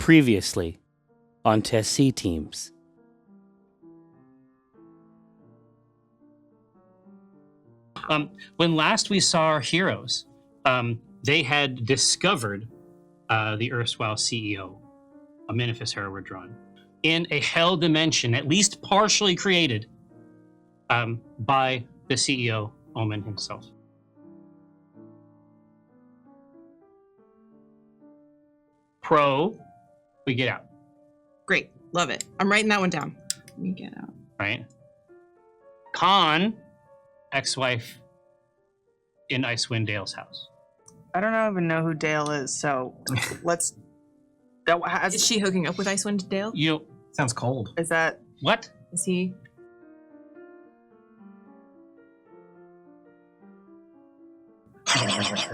Previously on Test C Teams. When last we saw our heroes, they had discovered the erstwhile CEO, Ameniphis Herewardron, in a hell dimension, at least partially created by the CEO, Omen himself. Pro, we get out. Great. Love it. I'm writing that one down. We get out. Right? Con, ex-wife in Icewind Dale's house. I don't even know who Dale is, so let's. Is she hooking up with Icewind Dale? Sounds cold. Is that What? Is he?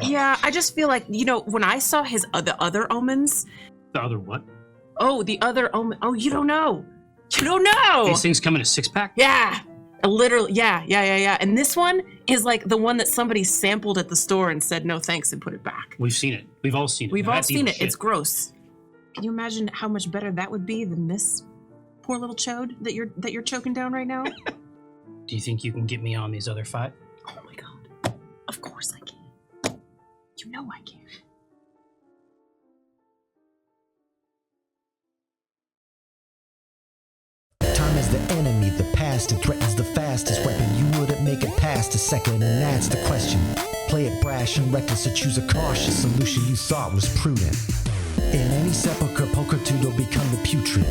Yeah, I just feel like, when I saw the other omens. The other what? Oh, the other omen. Oh, you don't know. You don't know. These things come in a six-pack? Yeah. Literally, yeah. And this one is like the one that somebody sampled at the store and said no thanks and put it back. We've seen it. We've all seen it. We've all That's seen evil it. shit. It's gross. Can you imagine how much better that would be than this poor little chode that you're choking down right now? Do you think you can get me on these other five? Oh my god. Of course I can. You know I can. Time is the enemy, the past, it threatens the fastest weapon. You wouldn't make it past a second, and that's the question. Play it brash and reckless, or choose a cautious solution you thought was prudent. In any sepulcher, pulchritude will become the putrid.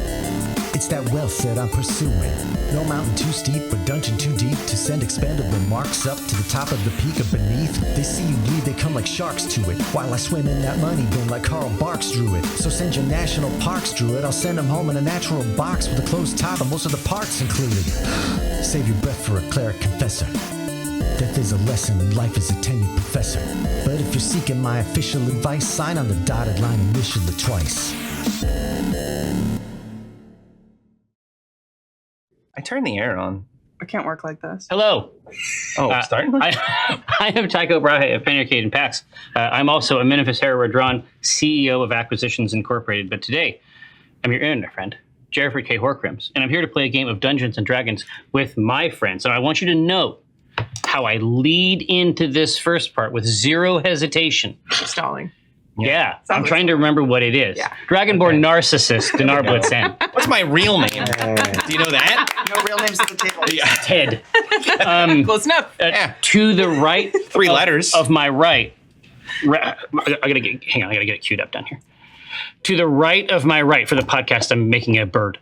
It's that wealth that I'm pursuing. No mountain too steep, or dungeon too deep to send expendable marks up to the top of the peak of beneath. They see you bleed, they come like sharks to it, while I swim in that money bin like Carl Barks drew it. So send your national parks druid, I'll send him home in a natural box with a closed top and most of the parts included. Save your breath for a cleric confessor. Death is a lesson and life is a tenured professor. But if you're seeking my official advice, sign on the dotted line initially twice. I turned the air on. I can't work like this. Hello. Oh, starting? I am Tycho Brahe of Penarcade and Pax. I'm also Ameniphis Herewardron, CEO of Acquisitions Incorporated. But today, I'm your internet friend, Jerry K. Horcrims, and I'm here to play a game of Dungeons and Dragons with my friends. And I want you to know how I lead into this first part with zero hesitation. Stalling. Yeah, I'm trying to remember what it is. Yeah. Dragonborn narcissist, Dinar Blitzen. What's my real name? Do you know that? No real names at the table. Yeah. Ted. Close enough. To the right. Three letters. Of my right. I gotta get it queued up down here. To the right of my right for the podcast, I'm making a bird.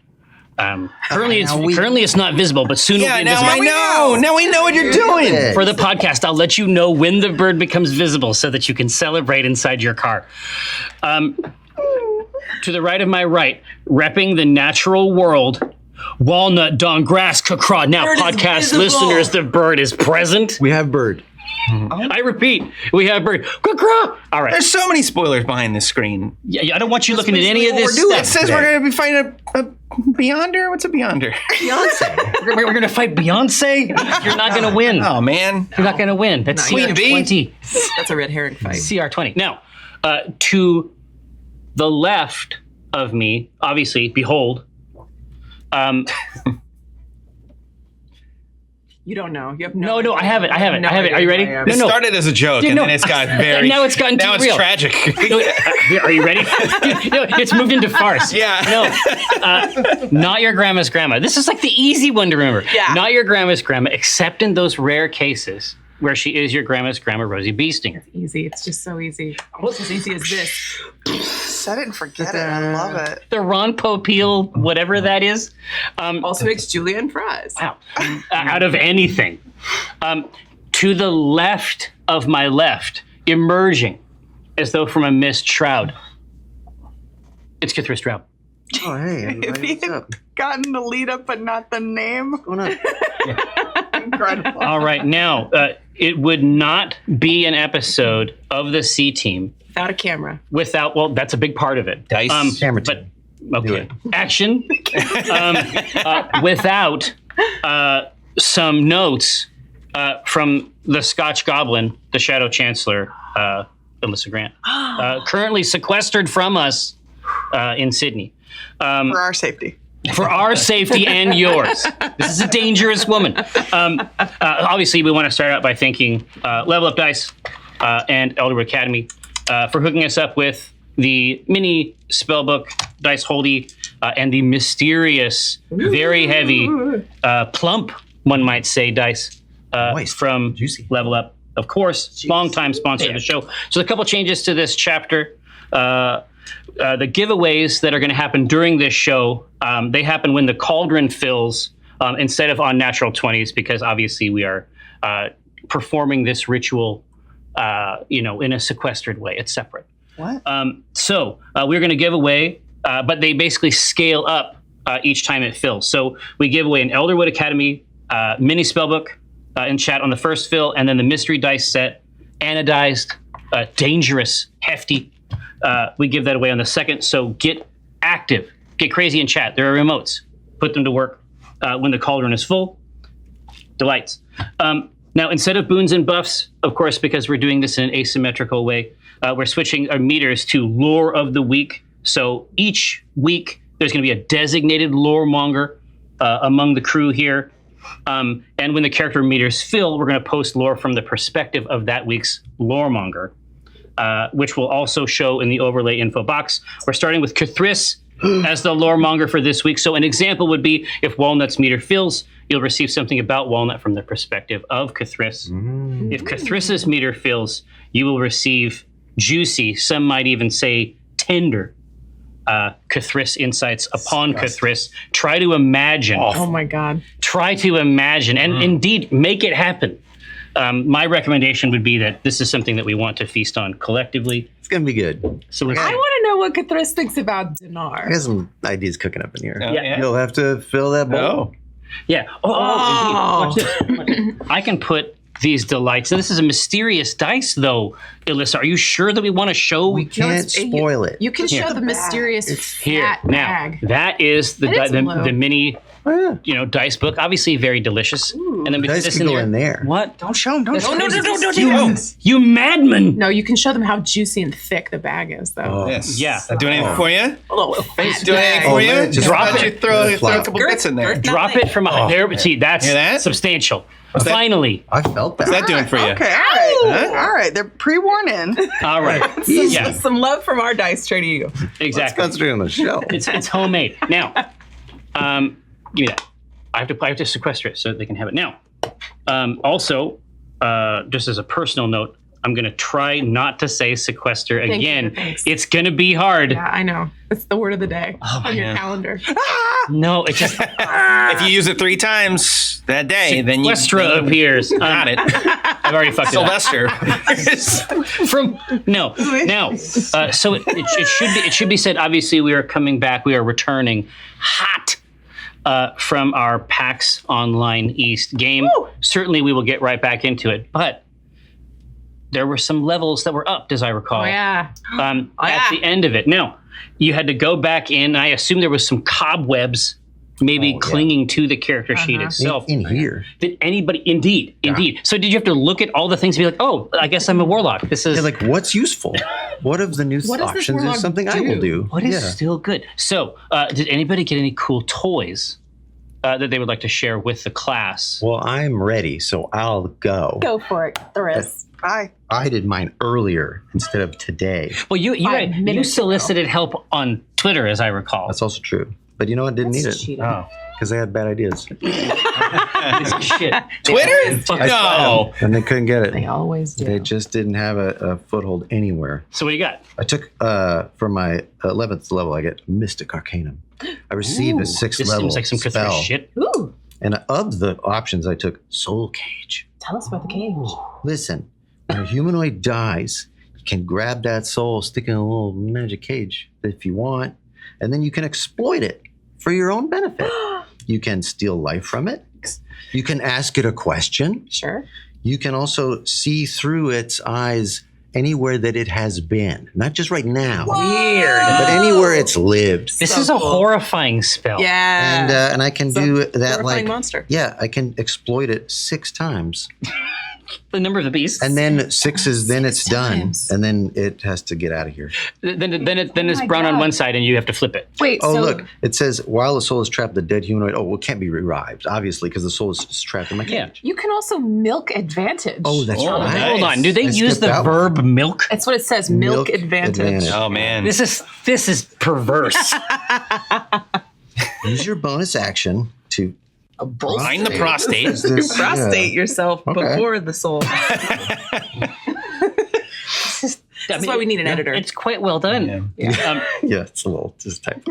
Currently it's not visible, but soon it'll be now invisible. I know. Now we know what you're doing. For the podcast, I'll let you know when the bird becomes visible so that you can celebrate inside your car. To the right of my right, repping the natural world, walnut, dawn, grass, kakra. Now, Bird is podcast visible. listeners, the bird is present. We have bird. I repeat, we have bird. Kakra. All right. There's so many spoilers behind this screen. Yeah, I don't want you looking at any of this It stuff. says we're going to be fighting a Beyonder? What's a Beyonder? We're going to fight Beyonce? You're not going to win. Oh, man. You're not going to win. That's Queen bee. CR20. That's a red herring fight. CR20. Now, to the left of me, obviously, behold. You don't know. You have No, idea. I have it. No Are you idea ready? who I am. It started as a joke, Yeah, and no. then it's got very... Now it's gotten too Now it's real. tragic. Are you ready? Dude, no, it's moved into farce. Yeah. No, not your grandma's grandma. This is like the easy one to remember. Yeah. Not your grandma's grandma, except in those rare cases where she is your grandma's grandma, Rosie Beestinger. Easy. It's just so easy. Almost as easy as this. Set it and forget it. I love it. The Ron Popeil, whatever that is. Also makes julienne fries. Wow. Out of anything. To the left of my left, emerging as though from a mist shroud, it's Kithra Stroud. Oh, hey, If everybody, he what's had up? gotten the lead up but not the name, What's going on? incredible. All right, now, it would not be an episode of the C Team Without a camera. without, well, that's a big part of it. Dice. Camera But, Do okay. it. Action. Without some notes from the Scotch Goblin, the Shadow Chancellor, Alyssa Grant. Currently sequestered from us in Sydney. For our safety. For our safety and yours. This is a dangerous woman. Obviously, we want to start out by thanking Level Up Dice and Elderwood Academy for hooking us up with the mini spellbook dice holdy and the mysterious, very heavy, plump, one might say, dice from Juicy. Level Up. Of course, long-time sponsor of the show. So a couple changes to this chapter. The giveaways that are going to happen during this show, they happen when the cauldron fills instead of on natural 20s, because obviously we are performing this ritual, in a sequestered way. It's separate. What? So we're going to give away, but they basically scale up each time it fills. So we give away an Elderwood Academy mini spellbook in chat on the first fill, and then the mystery dice set, anodized, dangerous, hefty. We give that away on the second. So get active, get crazy in chat. There are remotes. Put them to work when the cauldron is full. Delights. Now, instead of boons and buffs, of course, because we're doing this in an asymmetrical way, we're switching our meters to lore of the week. So each week, there's going to be a designated lore monger among the crew here. And when the character meters fill, we're going to post lore from the perspective of that week's lore monger, which will also show in the overlay info box. We're starting with Cthulhu as the lore monger for this week. So an example would be if Walnut's meter fills, you'll receive something about Walnut from the perspective of Cthulhu. If Cthulhu's meter fills, you will receive juicy, some might even say tender, Cthulhu insights upon Cthulhu. Try to imagine. Oh my God. Try to imagine, and indeed make it happen. My recommendation would be that this is something that we want to feast on collectively. It's going to be good. So let's I want to know what Cthulhu thinks about Dinar. I got some ideas cooking up in here. Yeah. You'll have to fill that bowl. Oh. Yeah. Oh, indeed. Watch this. Watch this. I can put these delights. And this is a mysterious dice, though, Alyssa. Are you sure that we want to show? We can't spoil it. You can show the mysterious Here fat now. bag. That is the That is the low. mini, Oh, yeah. dice book. Obviously, very delicious. And then we put Dice this can in go there. in there. What? Don't show them. Don't show them. You, you madman! No, you can show them how juicy and thick the bag is, though. Yes. Yeah. That doing anything for you? A little fat Doing bag. anything for you? man, just drop Why don't it. you throw a Flop. couple bits in there? Girth. Drop it from a there. See, that's Hear that? substantial. that? Finally. I felt that. What's that doing for you? Okay, all right. Huh? All right, they're pre-warning. All right. Easy. Yeah, Some love from our dice tray to you. exactly. Concentrate on the show. It's homemade. Now, give me that. I have to sequester it so that they can have it now. Also, just as a personal note, I'm going to try not to say sequester Thank again. you, thanks. It's going to be hard. Yeah, I know. It's the word of the day on your man. calendar. No, it just If you use it 3 times that day, then you Sequestra appears. got it. I've already fucked it up. Sylvester. From no now. So it should be said. Obviously, we are coming back. We are returning hot. From our PAX Online East game. Woo! Certainly we will get right back into it, but there were some levels that were upped, as I recall, Oh, yeah. at the end of it. Now, you had to go back in. I assume there was some cobwebs maybe clinging to the character sheet itself. In here. Did anybody, indeed. So did you have to look at all the things and be like, oh, I guess I'm a warlock. This is Yeah, like, what's useful? What of the new What does this options warlock is something I will do? what is Yeah. still good. So did anybody get any cool toys that they would like to share with the class? Well, I'm ready, so I'll go. Go for it, Thoris. Bye. I did mine earlier instead of today. Well, you 5 minutes solicited help on Twitter, as I recall. That's also true. But you know what? Didn't need it cheating. Oh, because they had bad ideas. shit. Twitter? No. And they couldn't get They it. always do. They just didn't have a foothold anywhere. So what do you got? I took, for my 11th level, I get Mystic Arcanum. I received a 6th This level seems like some spell. Cthulhu shit. Ooh, And of the options, I took Soul Cage. tell us about the cage. Listen, when a humanoid dies, you can grab that soul, stick it in a little magic cage if you want, and then you can exploit it for your own benefit. You can steal life from it. You can ask it a question. Sure. You can also see through its eyes anywhere that it has been, not just right now, Weird. but anywhere it's lived. This So is a cool. horrifying spell. Yeah. And I can So do that horrifying like monster. yeah, I can exploit it 6 times. the number of the beast. And then 6 is then it's done, times. and then it has to get out of here. then it's brown on one side, and you have to flip it. Wait, Oh, so look! It says while the soul is trapped, the dead humanoid. Oh, well, it can't be revived, obviously, because the soul is trapped in my Yeah. cage. You can also milk advantage. Oh, that's Oh, right. nice. Hold on. Do they I use skipped the that one. verb milk? That's what it says. Milk advantage. Oh man. This is perverse. Use your bonus action to Find the prostate. this, prostrate yourself Okay. before the soul. That's why we need an editor. It's quite well done. Yeah, it's a little just type.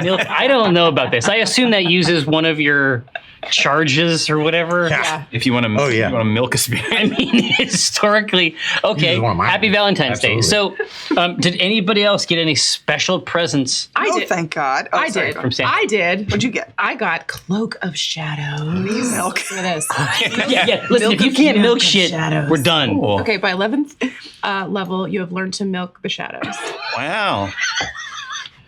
Milk. I don't know about this. I assume that uses one of your charges or whatever. Yeah. If you want to, Oh, yeah. you want to milk a spirit. I mean, historically, okay. Uses one of mine. Happy Valentine's Day. Absolutely. So, did anybody else get any special presents I Oh, did. thank God. Oh, I sorry, did. go from on. Santa? I did. What'd you get? I got Cloak of Shadows. Milk. Listen to this. Yeah. Listen, if you can't milk shit, shadows. we're done. Cool. Okay, by 11th level, you have learned to milk the shadows. Wow.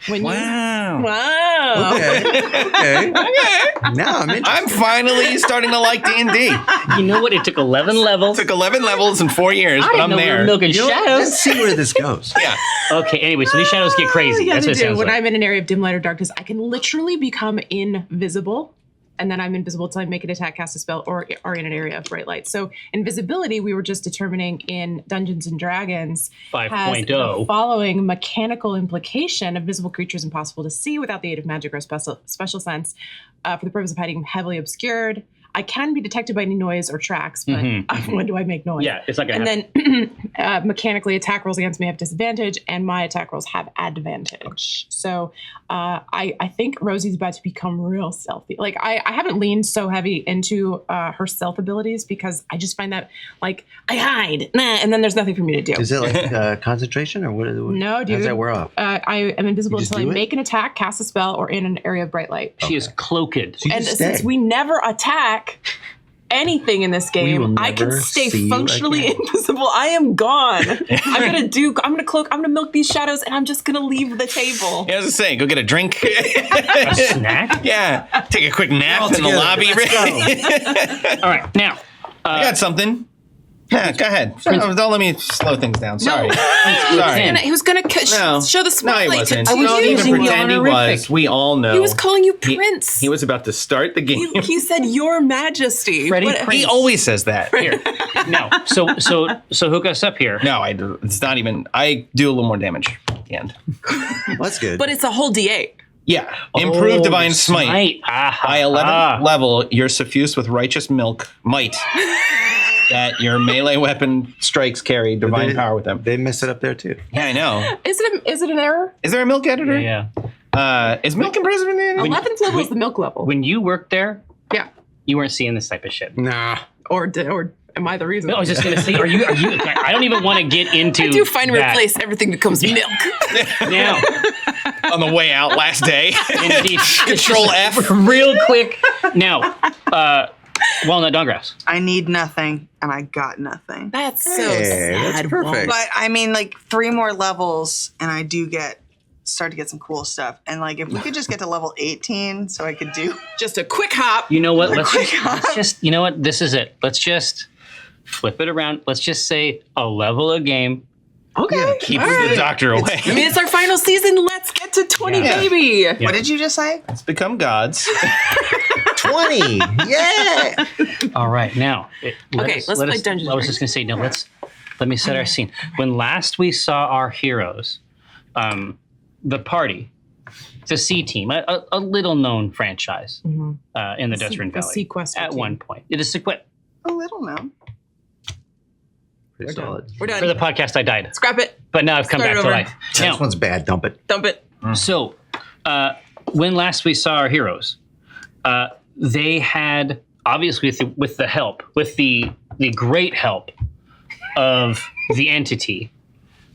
When Wow. Wow. Okay. Now I'm interested. I'm finally starting to like D&D. You know what? It took 11 levels. Took 11 levels in 4 years, I but didn't I'm know we were there. milking You know what? shadows. Let's see where this goes. Yeah. Okay, anyway, so these shadows get crazy. Yeah, That's they what it do. sounds When like. I'm in an area of dim light or darkness, I can literally become invisible. And then I'm invisible until I make an attack, cast a spell, or are in an area of bright light. So invisibility, we were just determining in Dungeons and Dragons, has 5.0. the following mechanical implication: of visible creatures impossible to see without the aid of magic or special sense, for the purpose of hiding heavily obscured. I can be detected by any noise or tracks, but when do I make noise? Yeah, it's not going And to happen. then mechanically, attack rolls against me have disadvantage, and my attack rolls have advantage. So I think Rosie's about to become real stealthy. Like I haven't leaned so heavy into her stealth abilities because I just find that like I hide, and then there's nothing for me to do. Is it like concentration or what? No, How dude. does that wear off? I am invisible You just until I do it? make an attack, cast a spell, or in an area of bright light. She is cloaked. So you And just since stay. we never attack anything in this We will game, I can never stay see you functionally again. invisible. I am gone. I'm gonna cloak, I'm gonna milk these shadows, and I'm just gonna leave the table. Yeah, I was just saying, go get a drink. A snack? Yeah. Take a quick nap All in the together. lobby. Let's All right, now. I got something. Yeah, go ahead. Don't let me slow things down. Sorry. Sorry. Prince. He was gonna No. show the No, spotlight he wasn't. to was Don't you. even using the pretend he honorific. was. We all know. He was calling you He- Prince. He was about to start the game. He said, "Your Majesty." Freddie What- Prinze. He always says that. Here. No. So hook us up here. No, I do. It's not even. I do a little more damage at the end. Well, that's good. But it's a whole D8. Yeah. Improved Oh, Divine Smite. Aha. By 11th level, you're suffused with righteous might. That your melee weapon strikes carry divine power with them. They mess it up there too. Yeah, I know. Is it an error? Is there a milk editor? Yeah. Is milk in president? 11th level is the milk level. When you worked there, Yeah. you weren't seeing this type of shit. Nah. Or am I the reason? No, I was just gonna say, are you? I don't even want to get into. I do find and that. replace everything becomes milk. Now, On the way out last day. indeed, Control F. real quick. Now, walnut doggrass. I need nothing, and I got nothing. That's so Hey, that's sad. perfect. But I mean, like 3 more levels, and I do start to get some cool stuff. And like, if we could just get to level 18, so I could do. Just a quick hop. You know what? Let's just. You know what? This is it. Let's just flip it around. Let's just say a level a game. Okay. Keeps all the right. doctor away. I mean, it's our final season. Let's get to 20, Yeah. baby. What did you just say? Let's become gods. 20. Yeah. All right, now. Okay, let's play Dungeons I was and just gonna say, no. Let me set our scene. When last we saw our heroes, the party, the C Team, a little known franchise in the Dutchman the Valley. Sequester at team. one point, it is sequet. A little now. Pretty solid. We're done. For the podcast, I died, Scrap it. but now I've come Start back to over. life. This Now, one's bad. Dump it. Dump it. so when last we saw our heroes, they had obviously with the great help of the entity,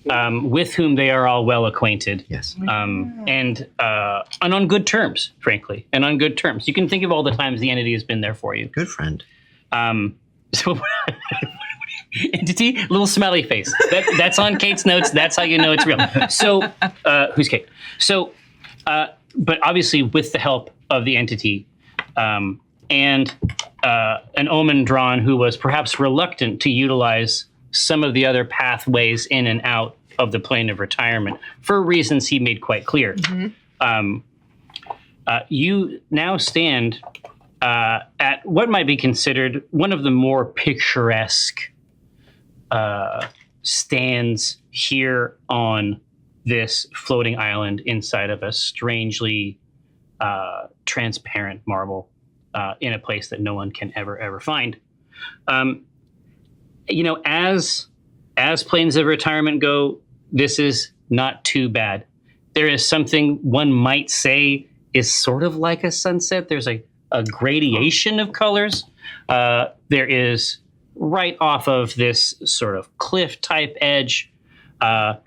with whom they are all well acquainted. Yes. And on good terms, frankly, and on good terms. You can think of all the times the entity has been there for you. Good friend. So, entity, little smiley face. That's on Kate's notes. That's how you know it's real. So, who's Kate? So, but obviously, with the help of the entity, and an omen drawn who was perhaps reluctant to utilize some of the other pathways in and out of the plane of retirement for reasons he made quite clear. You now stand at what might be considered one of the more picturesque stands here on this floating island inside of a strangely transparent marble in a place that no one can ever find. As planes of retirement go, this is not too bad. There is something one might say is sort of like a sunset. There's a gradation of colors. There is, right off of this sort of cliff type edge, a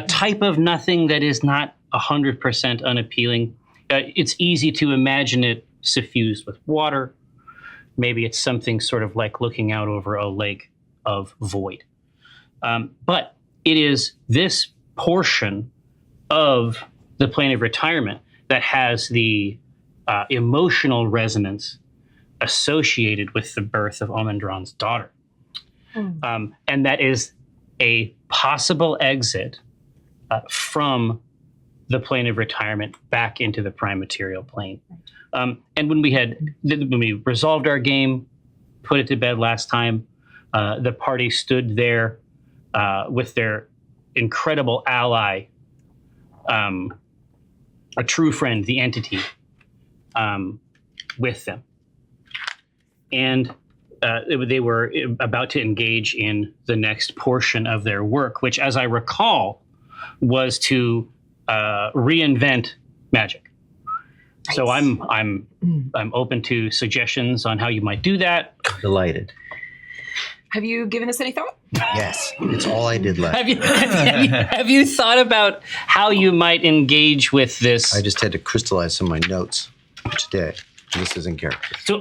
type of nothing that is not 100% unappealing. It's easy to imagine it suffused with water. Maybe it's something sort of like looking out over a lake of void. But it is this portion of the plane of retirement that has the emotional resonance associated with the birth of Omendron's daughter. And that is a possible exit from the plane of retirement back into the prime material plane. And when we resolved our game, put it to bed last time, the party stood there with their incredible ally, a true friend, the entity, with them. And they were about to engage in the next portion of their work, which, as I recall, was to reinvent magic. Nice. So I'm open to suggestions on how you might do that. Delighted. Have you given this any thought? Yes, it's all I did left. Have you thought about how you might engage with this? I just had to crystallize some of my notes today. This is in character. So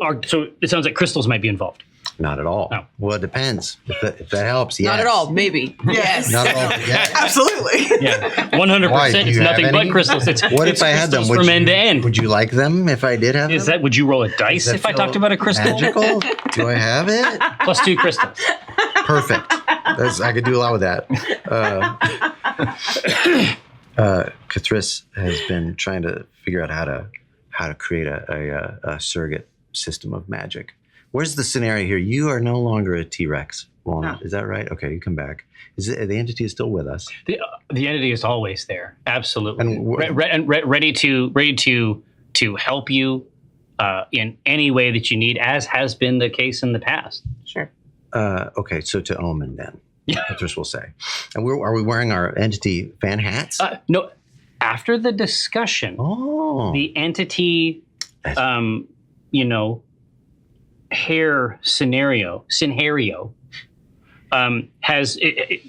it sounds like crystals might be involved. Not at all. No. Well, it depends. If that helps, yes. Not at all. Maybe. Yes. Not at all. Yes. Absolutely. Yeah, 100%. It's nothing but crystals. What if I had them? From end to end. Would you like them if I did have them? Would you roll a dice if I talked about a crystal? Magical? Do I have it? +2 crystals. Perfect. I could do a lot with that. Cathris has been trying to figure out how to create a surrogate system of magic. Where's the scenario here? You are no longer a T-Rex. Walnut. No. Is that right? Okay, you come back. The entity is still with us? The entity is always there. Absolutely. And ready to help you in any way that you need, as has been the case in the past. Sure. Okay, so to Omen then. Cathris will say. And are we wearing our entity fan hats? No. After the discussion, the entity, hair scenario has it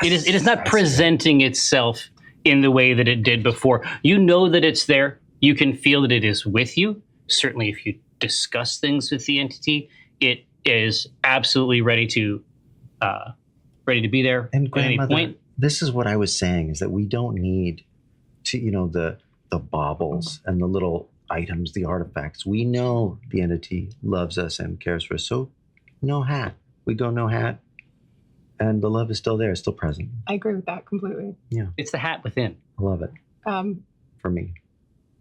is not presenting itself in the way that it did before. You know that it's there. You can feel that it is with you. Certainly, if you discuss things with the entity, it is absolutely ready to be there and at any point. This is what I was saying: is that we don't need to, the baubles and the little items, the artifacts. We know the entity loves us and cares for us. So no hat. We go no hat. And the love is still there, still present. I agree with that completely. Yeah. It's the hat within. I love it. For me.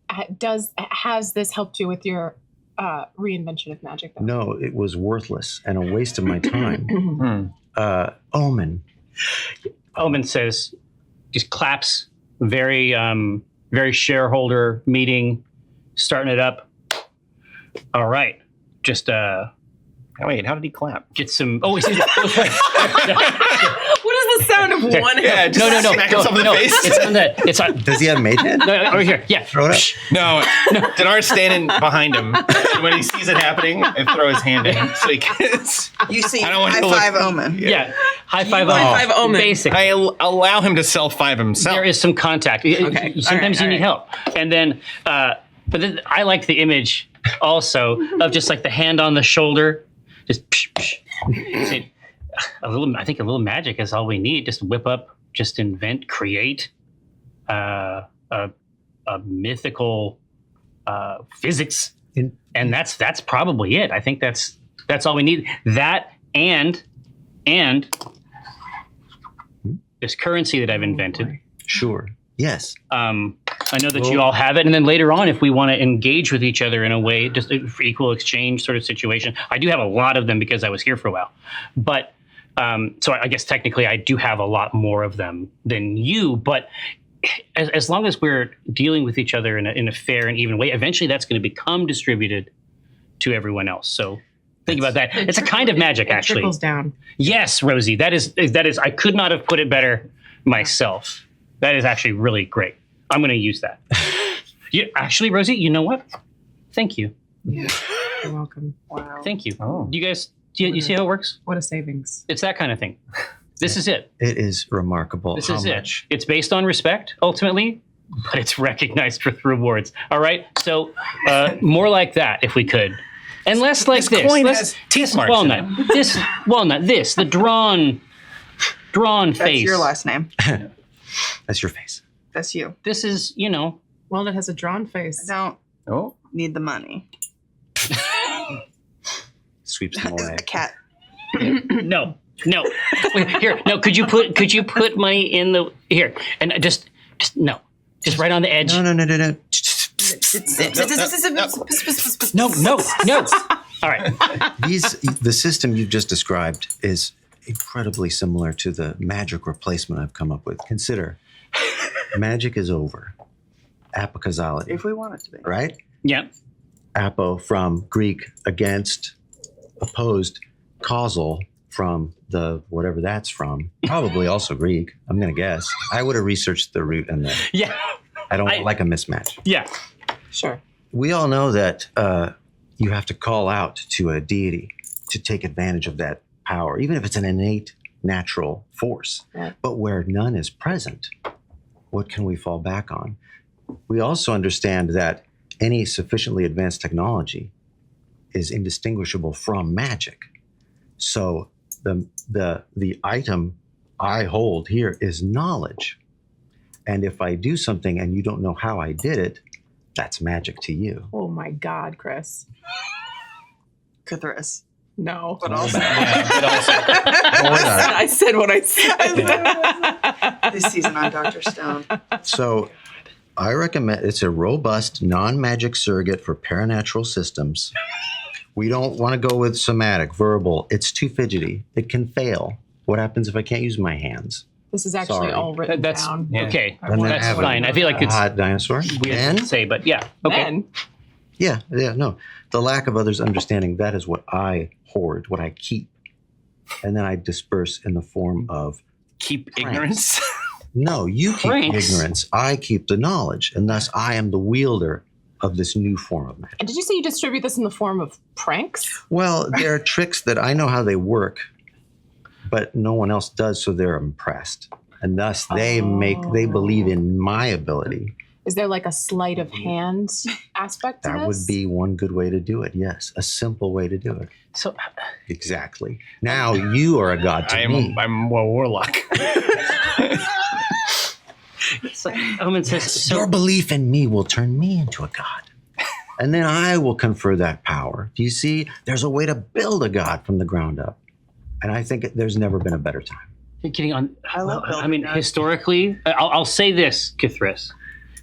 Has this helped you with your reinvention of magic, though? No, it was worthless and a waste of my time. Omen. Omen says, just claps, very shareholder meeting, starting it up. All right, just wait, how did he clap? Get some. Oh, he's right. What is the sound of one hand? No. Smack himself in the face. It's on that. It's on. Does he have mage hand? No, over here. Yeah. Throw it up. No. Dinar's standing behind him. And when he sees it happening, I throw his hand in. So he gets. You see, I don't want high to five look, Omen. Yeah. High five Omen. High five Omen. Basically. I allow him to self-five himself. There is some contact. Okay. Sometimes you need help. And then, but then I like the image also of just like the hand on the shoulder. Just I think a little magic is all we need. Just whip up, just invent, create a mythical physics and that's probably it. I think that's all we need. That and this currency that I've invented. Sure. Yes. I know that you all have it, and then later on, if we want to engage with each other in a way, just for equal exchange sort of situation, I do have a lot of them because I was here for a while. But so I guess technically I do have a lot more of them than you. But as long as we're dealing with each other in a fair and even way, eventually that's going to become distributed to everyone else. So think about that. It's a kind of magic, actually. Trickles down. Yes, Rosie, that is. I could not have put it better myself. That is actually really great. I'm going to use that. Actually, Rosie, you know what? Thank you. Yeah. You're welcome. Wow. Thank you. Do you guys, you see how it works? What a savings. It's that kind of thing. This is it. It is remarkable. This how is much. it. It's based on respect, ultimately, but it's recognized with rewards. All right? So more like that, if we could. And less like this. Coin Less, has teeth marks in it. Walnut. This, the drawn face. That's your last name. That's your face. That's you. This is, Walnut has a drawn face. I don't Oh. need the money. Sweeps them away. A cat. No. Wait, here. No, could you put money in the here and just no. Just right on the edge. No. No. All right. The system you've just described is incredibly similar to the magic replacement I've come up with. Consider, magic is over. Apocausality, If we want it to be. right? Yeah. Apo from Greek, against, opposed, causal from the whatever that's from. Probably also Greek, I'm going to guess. I would have researched the root and the. Yeah. I don't like a mismatch. Yeah. Sure. We all know that you have to call out to a deity to take advantage of that power, even if it's an innate natural force. Right. But where none is present, what can we fall back on? We also understand that any sufficiently advanced technology is indistinguishable from magic. So the item I hold here is knowledge. And if I do something and you don't know how I did it, that's magic to you. Oh my God, Chris. Cthulhu. No. But also. I said what I said. This season on Dr. Stone. So I recommend, it's a robust, non-magic surrogate for paranatural systems. We don't want to go with somatic, verbal. It's too fidgety. It can fail. What happens if I can't use my hands? This is actually Sorry. all written That's down. okay. And then That's have fine. I feel like a it's hot dinosaur. weird And to say, but yeah. Okay. Then, yeah, no. The lack of others' understanding, that is what I hoard, what I keep. And then I disperse in the form of, Keep ignorance. no, you keep Pranks. ignorance. I keep the knowledge. And thus I am the wielder of this new form of magic. and did you say you distribute this in the form of pranks? Well, there are tricks that I know how they work, but no one else does, so they're impressed. And thus they believe in my ability. Is there like a sleight of hand aspect to That this? would be one good way to do it. Yes, a simple way to do it. So Exactly. Now you are a god to me. I'm a warlock. it's like Omen says. Your So belief in me will turn me into a god. And then I will confer that power. Do you see? There's a way to build a god from the ground up. And I think there's never been a better time. you're getting on. love I mean, building historically, I'll say this, Kithris.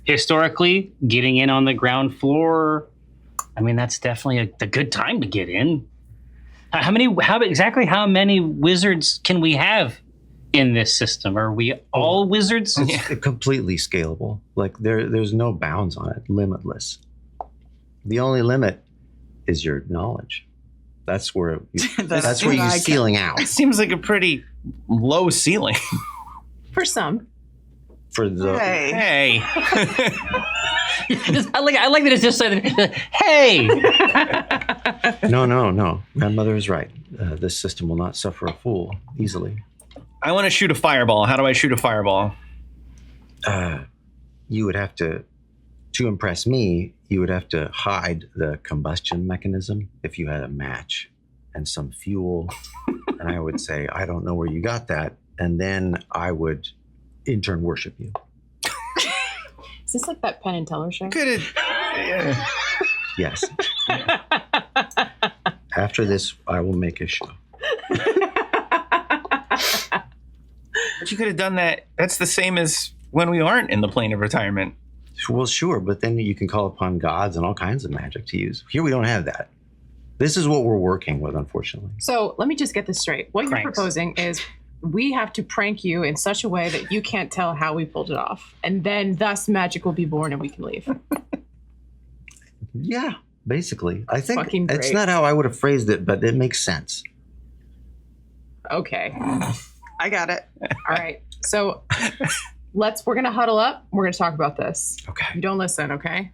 Historically, getting in on the ground floor. I mean, that's definitely a good time to get in. How many wizards can we have in this system? Are we all wizards? It's completely scalable. Like there's no bounds on it, limitless. The only limit is your knowledge. That's where that's where you're ceiling out. It seems like a pretty low ceiling. For some. For the Hey. Hey. I like that it's just like, hey. No. Grandmother is right. This system will not suffer a fool easily. I want to shoot a fireball. How do I shoot a fireball? You would have to impress me, you would have to hide the combustion mechanism if you had a match and some fuel. And I would say, I don't know where you got that. And then I would in turn worship you. Is this like that Penn and Teller show? Could it? Yes. After this, I will make a show. But you could have done that. That's the same as when we aren't in the plane of retirement. Well, sure, but then you can call upon gods and all kinds of magic to use. Here we don't have that. This is what we're working with, unfortunately. So let me just get this straight. What Pranks. you're proposing is we have to prank you in such a way that you can't tell how we pulled it off. And then thus magic will be born and we can leave. Yeah, basically. I think Fucking it's great. not how I would have phrased it, but it makes sense. Okay. I got it. All right. So we're going to huddle up. We're going to talk about this. Okay. You don't listen, okay?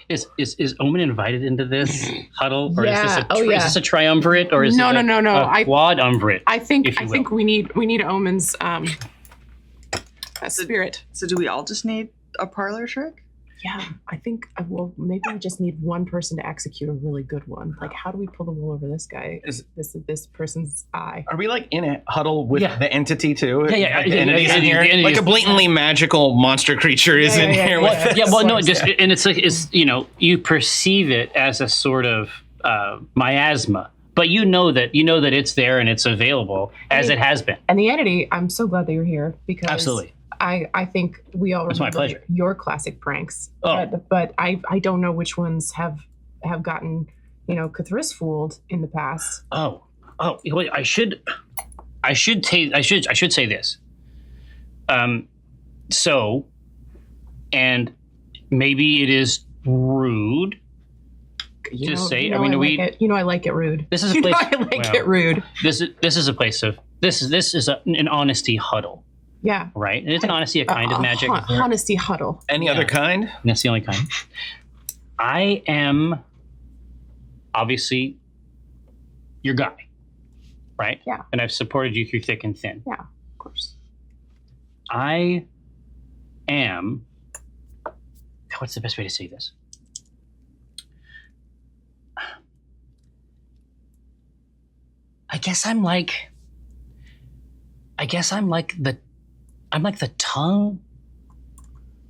Is Omen invited into this huddle, or Yeah. is this a triumvirate, or is No, it no. a quadumvirate? I think if you will. we need Omen's spirit. So do we all just need a parlor trick? Yeah, I think maybe we just need one person to execute a really good one. Like, how do we pull the wool over this guy? This person's eye. Are we like in a huddle with Yeah. the entity too? Yeah. Like the entity's in here. The entity's- Like a blatantly magical monster creature is in here with us. Yeah, well, no, and it's like you perceive it as a sort of miasma, but you know that it's there and it's available as it has been. And the entity, I'm so glad that you're here because Absolutely. I think we all It's my remember pleasure. your classic pranks. Oh. But I don't know which ones have gotten Cthulhu's fooled in the past. Oh, wait, I should say this. So, and maybe it is rude to say. I like it rude. This is a You know place. I like well, it rude. This is a place of this is an honesty huddle, Yeah. right? And isn't honesty a kind of magic? Honesty huddle. Any other kind? And that's the only kind. I am obviously your guy, right? Yeah. And I've supported you through thick and thin. Yeah, of course. I am. What's the best way to say this? I guess I'm like the tongue.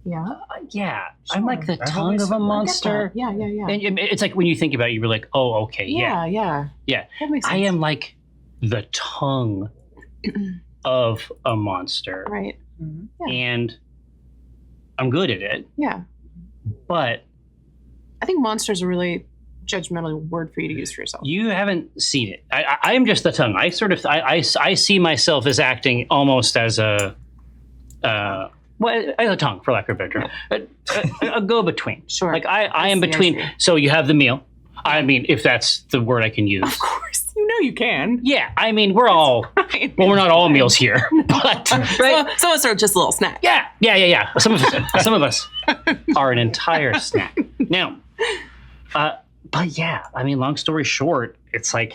Yeah. Yeah, I'm like the I've tongue always of a said that. monster. Yeah. And it's like when you think about it, you're like, oh, okay, yeah. Yeah. That makes sense. I am like the tongue of a monster, Right. Yeah. and I'm good at it. Yeah. But I think monster's a really judgmental word for you to use for yourself. you haven't seen it. I am just the tongue. I sort of I see myself as acting almost as a as a tongue, for lack of a better term, a go-between. Sure. Like I am see, I between. see. So you have the meal. I mean, if that's the word I can use. Of course. You know you can. Yeah, I mean, we're all. Right. Well, we're not all meals here, but right. Some of us are just a little snack. Yeah. Some of us are an entire snack. Now, but yeah, I mean, long story short, it's like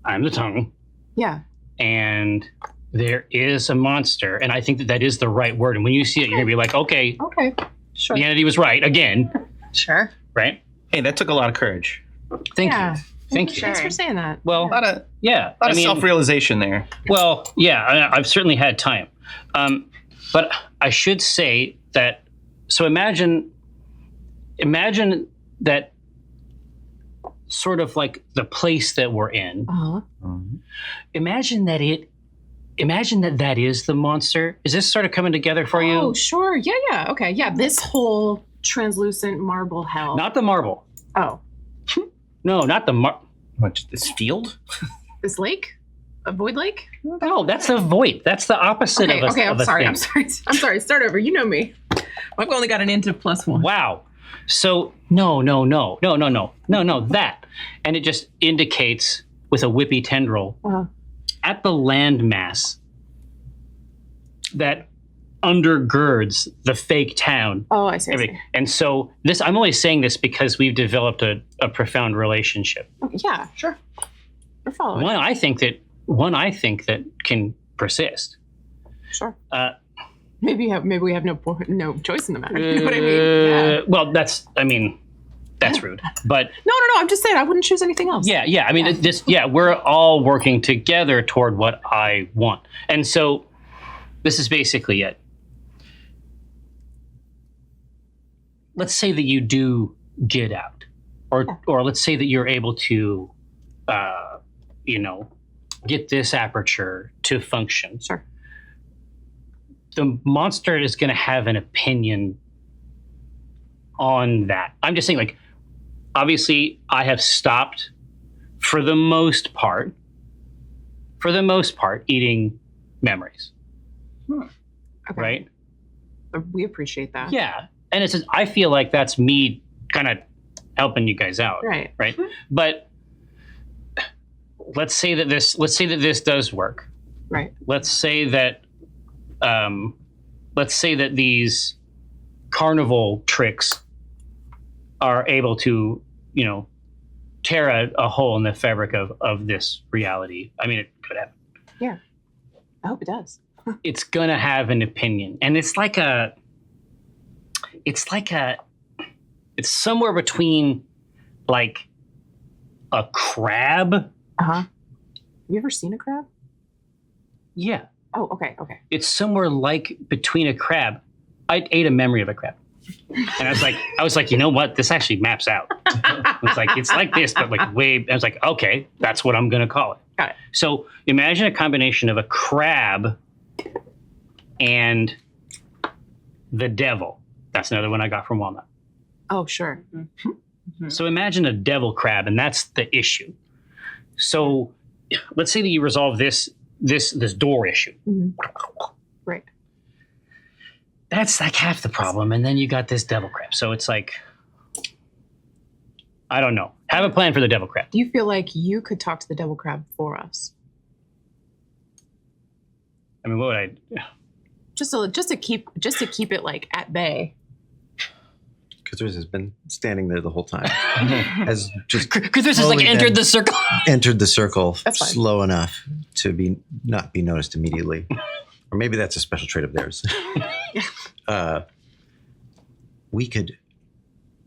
I'm the tongue, Yeah. and there is a monster, and I think that is the right word. And when you see it, you're gonna be like, okay, Okay. Sure. the entity was right again, Sure. right? Hey, that took a lot of courage. Thank Yeah. you. Thank you. Thanks for saying that. Well, A lot of yeah. self-realization there. Well, yeah, I've certainly had time. But I should say that, so imagine that sort of like the place that we're in. Uh-huh. Imagine that is the monster. Is this sort of coming together for you? Oh, sure. Yeah. Okay. Yeah. This whole translucent marble hell. Not the marble. Oh, No, not the What, this field? this lake? A void lake? No, that's the void. That's the opposite Okay. of a Okay. I'm of a sorry. thing. I'm sorry. Start over. You know me. I've only got an into +1. Wow. So no, that. And it just indicates with a whippy tendril Uh-huh. at the landmass that undergirds the fake town. Oh, I see. I see. Everything. And so this, I'm only saying this because we've developed a profound relationship. Okay, yeah. Sure. We're following. One I think that can persist. Sure. Uh, Maybe we have no choice in the matter. You know what I mean? Yeah. Well, that's rude. But No. I'm just saying I wouldn't choose anything else. yeah. I mean, we're all working together toward what I want. And so this is basically it. let's say that you do get out, or let's say that you're able to, get this aperture to function. Sure. The monster is going to have an opinion on that. I'm just saying, like, obviously, I have stopped for the most part, eating memories. Okay. Right? We appreciate that. Yeah. And it's just, I feel like that's me kind of helping you guys out. Right. Right. But let's say that this does work. Right. Let's say that these carnival tricks are able to, tear a hole in the fabric of this reality. I mean, it could happen. Yeah. I hope it does. It's gonna have an opinion, and it's somewhere between like a crab. Uh-huh. Have you ever seen a crab? Yeah. Oh, okay. It's somewhere like between a crab. I ate a memory of a crab. And I was like, you know what? This actually maps out. It's like this, but like way. I was like, okay, that's what I'm gonna call it. Got it. So imagine a combination of a crab and the devil. That's another one I got from Walnut. Oh, sure. So imagine a devil crab, and that's the issue. So let's say that you resolve this door issue. Right. That's like half the problem, and then you got this devil crab. So it's like, I don't know. Have a plan for the devil crab. Do you feel like you could talk to the devil crab for us? I mean, what would I? Just to keep it like at bay. Cthulhu has been standing there the whole time. Has just Cthulhu has like entered the circle. Entered the circle That's fine. slow enough to not be noticed immediately. Or maybe that's a special trait of theirs.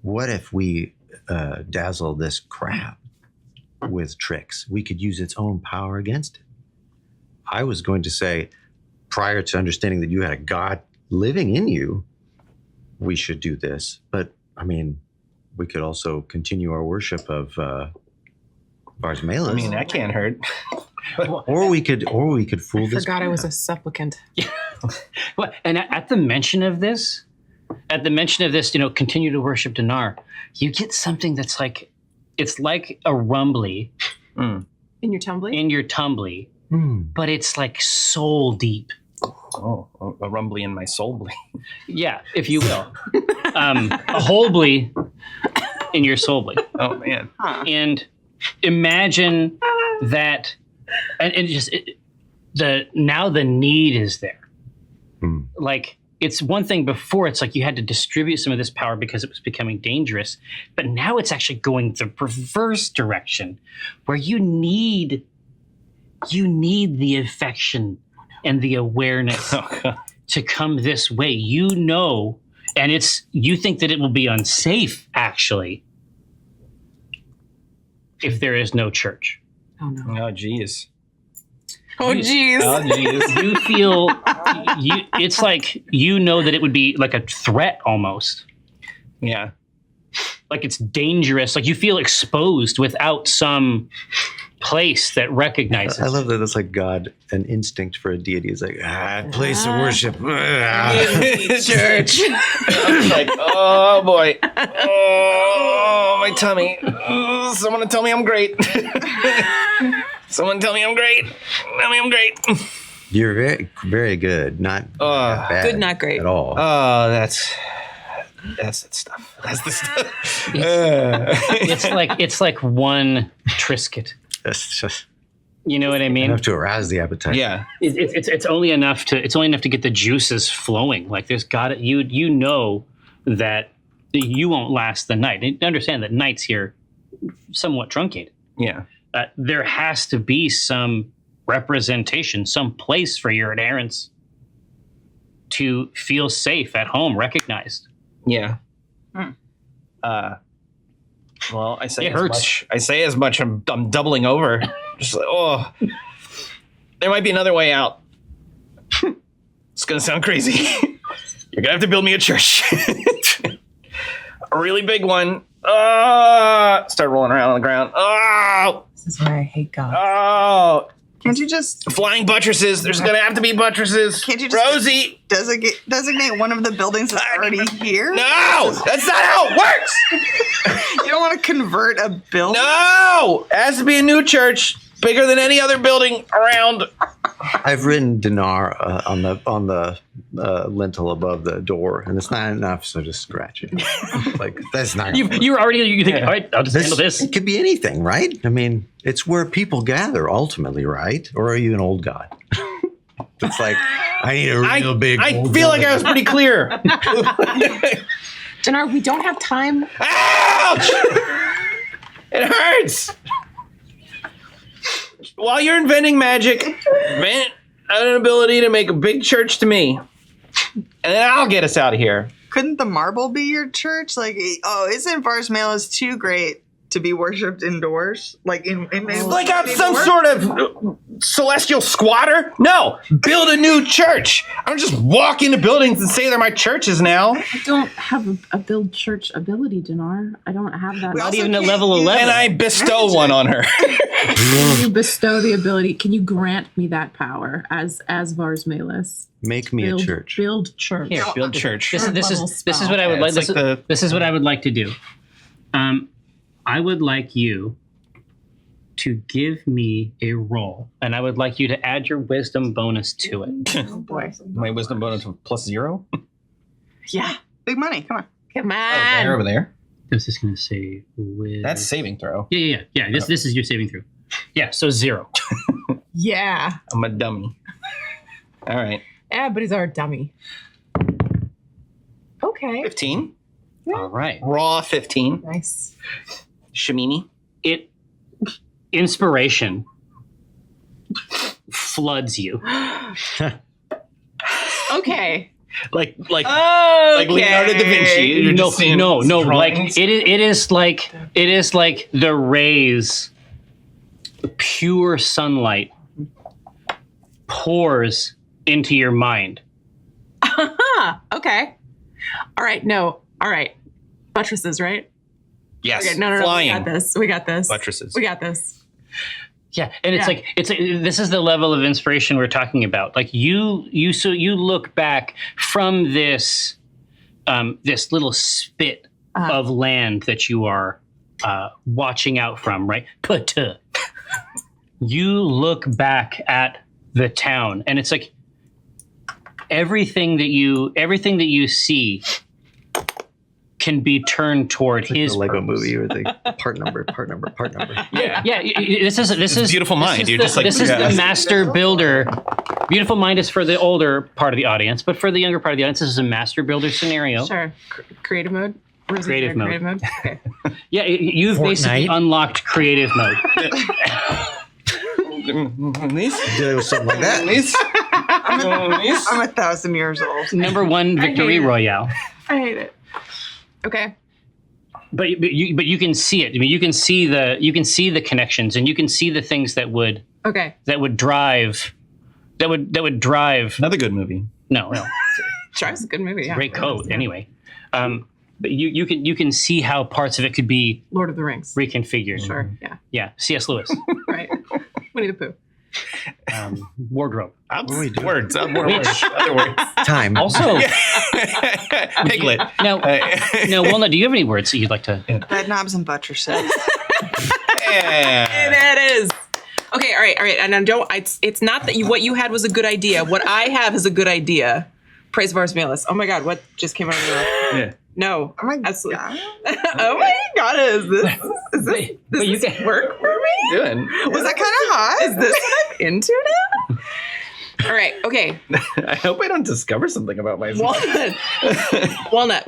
What if we dazzle this crab with tricks? We could use its own power against it. I was going to say, prior to understanding that you had a god living in you, we should do this. But, I mean, we could also continue our worship of Vars Malus. I mean, that can't hurt. Or we could fool this. Forgot I was a supplicant. Well, and at the mention of this, continue to worship Dinar, you get something that's like, it's like a rumbly In your tumbly? in your tumbly, but it's like soul deep. Oh, a rumbly in my soul bleed. Yeah, if you will. A holebly in your soulbly. Oh, man. And imagine that, now the need is there. Like, it's one thing before, it's like you had to distribute some of this power because it was becoming dangerous, but now it's actually going the reverse direction, where you need the affection and the awareness to come this way. And you think that it will be unsafe, actually, if there is no church. Oh, no. Oh, geez. Oh, jeez. Oh, geez. You feel, it's like, that it would be like a threat almost. Yeah. Like it's dangerous. Like you feel exposed without some place that recognizes. I love that it's like God, an instinct for a deity. It's like, place of worship. Church. I'm like, oh boy. Oh, my tummy. Someone tell me I'm great. Someone tell me I'm great. Tell me I'm great. You're very, very good. Not bad. Good, not great. At all. Oh, that's that stuff. That's the stuff. It's like one Triscuit. That's just You know what I mean? enough to arouse the appetite. Yeah. It's only enough to get the juices flowing. Like there's got you know that you won't last the night. And understand that nights here somewhat truncated. Yeah. There has to be some representation, some place for your adherents to feel safe at home, recognized. Yeah. Well, I say It as hurts. much. I say as much. I'm doubling over. Just like, there might be another way out. It's gonna sound crazy. You're gonna have to build me a church. A really big one. Start rolling around on the ground. Oh! This is why I hate God. Oh! Can't you just Flying buttresses. There's gonna have to be buttresses. Can't you just Rosie? designate one of the buildings that's already here? No! That's not how it works! You don't want to convert a building? No! It has to be a new church, bigger than any other building around. I've written dinar on the lintel above the door, and it's not enough, so just scratch it. Like that's not. You think, all right, I'll just handle this. It could be anything, right? I mean, it's where people gather ultimately, right? Or are you an old god? It's like I need a real big. I old feel god. like I was pretty clear. Dinar, we don't have time. Ouch! It hurts. While you're inventing magic, invent an ability to make a big church to me, and then I'll get us out of here. Couldn't the marble be your church? Like, isn't Varsmalis too great to be worshipped indoors? Like Like I'm some sort of celestial squatter? No, build a new church. I don't just walk into buildings and say they're my churches now. I don't have a build church ability, Dinar. I don't have that. Not even at level 11. And I bestow one on her. Can you bestow the ability? Can you grant me that power as Varsmalis? Make me a church. Build church. Here, Build church. This is what I would Yeah, like. it's like This is what I would like to do. I would like you to give me a roll, and I would like you to add your wisdom bonus to it. Oh boy. My wisdom bonus of +0. Yeah. big money. Come on. Come There, on. over there. I was just gonna say with That's saving throw. yeah. This is your saving throw. Yeah, so 0. Yeah. I'm a dummy. All right. Yeah, but he's our dummy. Okay. 15. All right. Raw 15. Nice. Shamini. Inspiration floods you. Okay. Like Okay. Leonardo da Vinci. You're No, just seeing no. Like drawings. it is like the rays, pure sunlight pours into your mind. Okay. All right. No. All right. Buttresses, right? Yes. Okay. No. Flying. We got this. Buttresses. We got this. Yeah, and it's Yeah. like this is the level of inspiration we're talking about. Like you look back from this this little spit of land that you are watching out from, right? You look back at the town, and it's like everything that you see can be turned toward his the Lego purpose. movie or the part number. Yeah, this is Beautiful Mind. You're just like, this is yeah. the master builder. Beautiful Mind is for the older part of the audience, but for the younger part of the audience, this is a master builder scenario. Sure. Creative mode. Or is it Creative mode. Creative mode. Okay. Yeah, you've basically unlocked creative mode. There was something like that. I'm 1,000 years old. Number 1 victory hate it. royale. I hate it. Okay. But you can see it. I mean, you can see the connections, and you can see the things that would Okay. drive Another good movie. No. Drive's a good movie. Yeah. Great code. Anyway, but you can see how parts of it could be Lord of the Rings. reconfigured. Sure. Yeah. Yeah. C.S. Lewis. Right. Winnie the Pooh. Wardrobe. Words. More words. Other words. Time. Also, Piglet. now, Walnut, do you have any words that you'd like to? Bed knobs and buttresses. Yeah. That is. Okay. All right. And I don't. It's not that what you had was a good idea. What I have is a good idea. Praise Varsmalis. Oh my God! What just came out of your mouth? Yeah. No. Oh my Absolutely. God. Oh my God! Is this But you can work for me? Doing. Was that kind of hot? Is this what I'm into now? All right. Okay. I hope I don't discover something about myself. Walnut.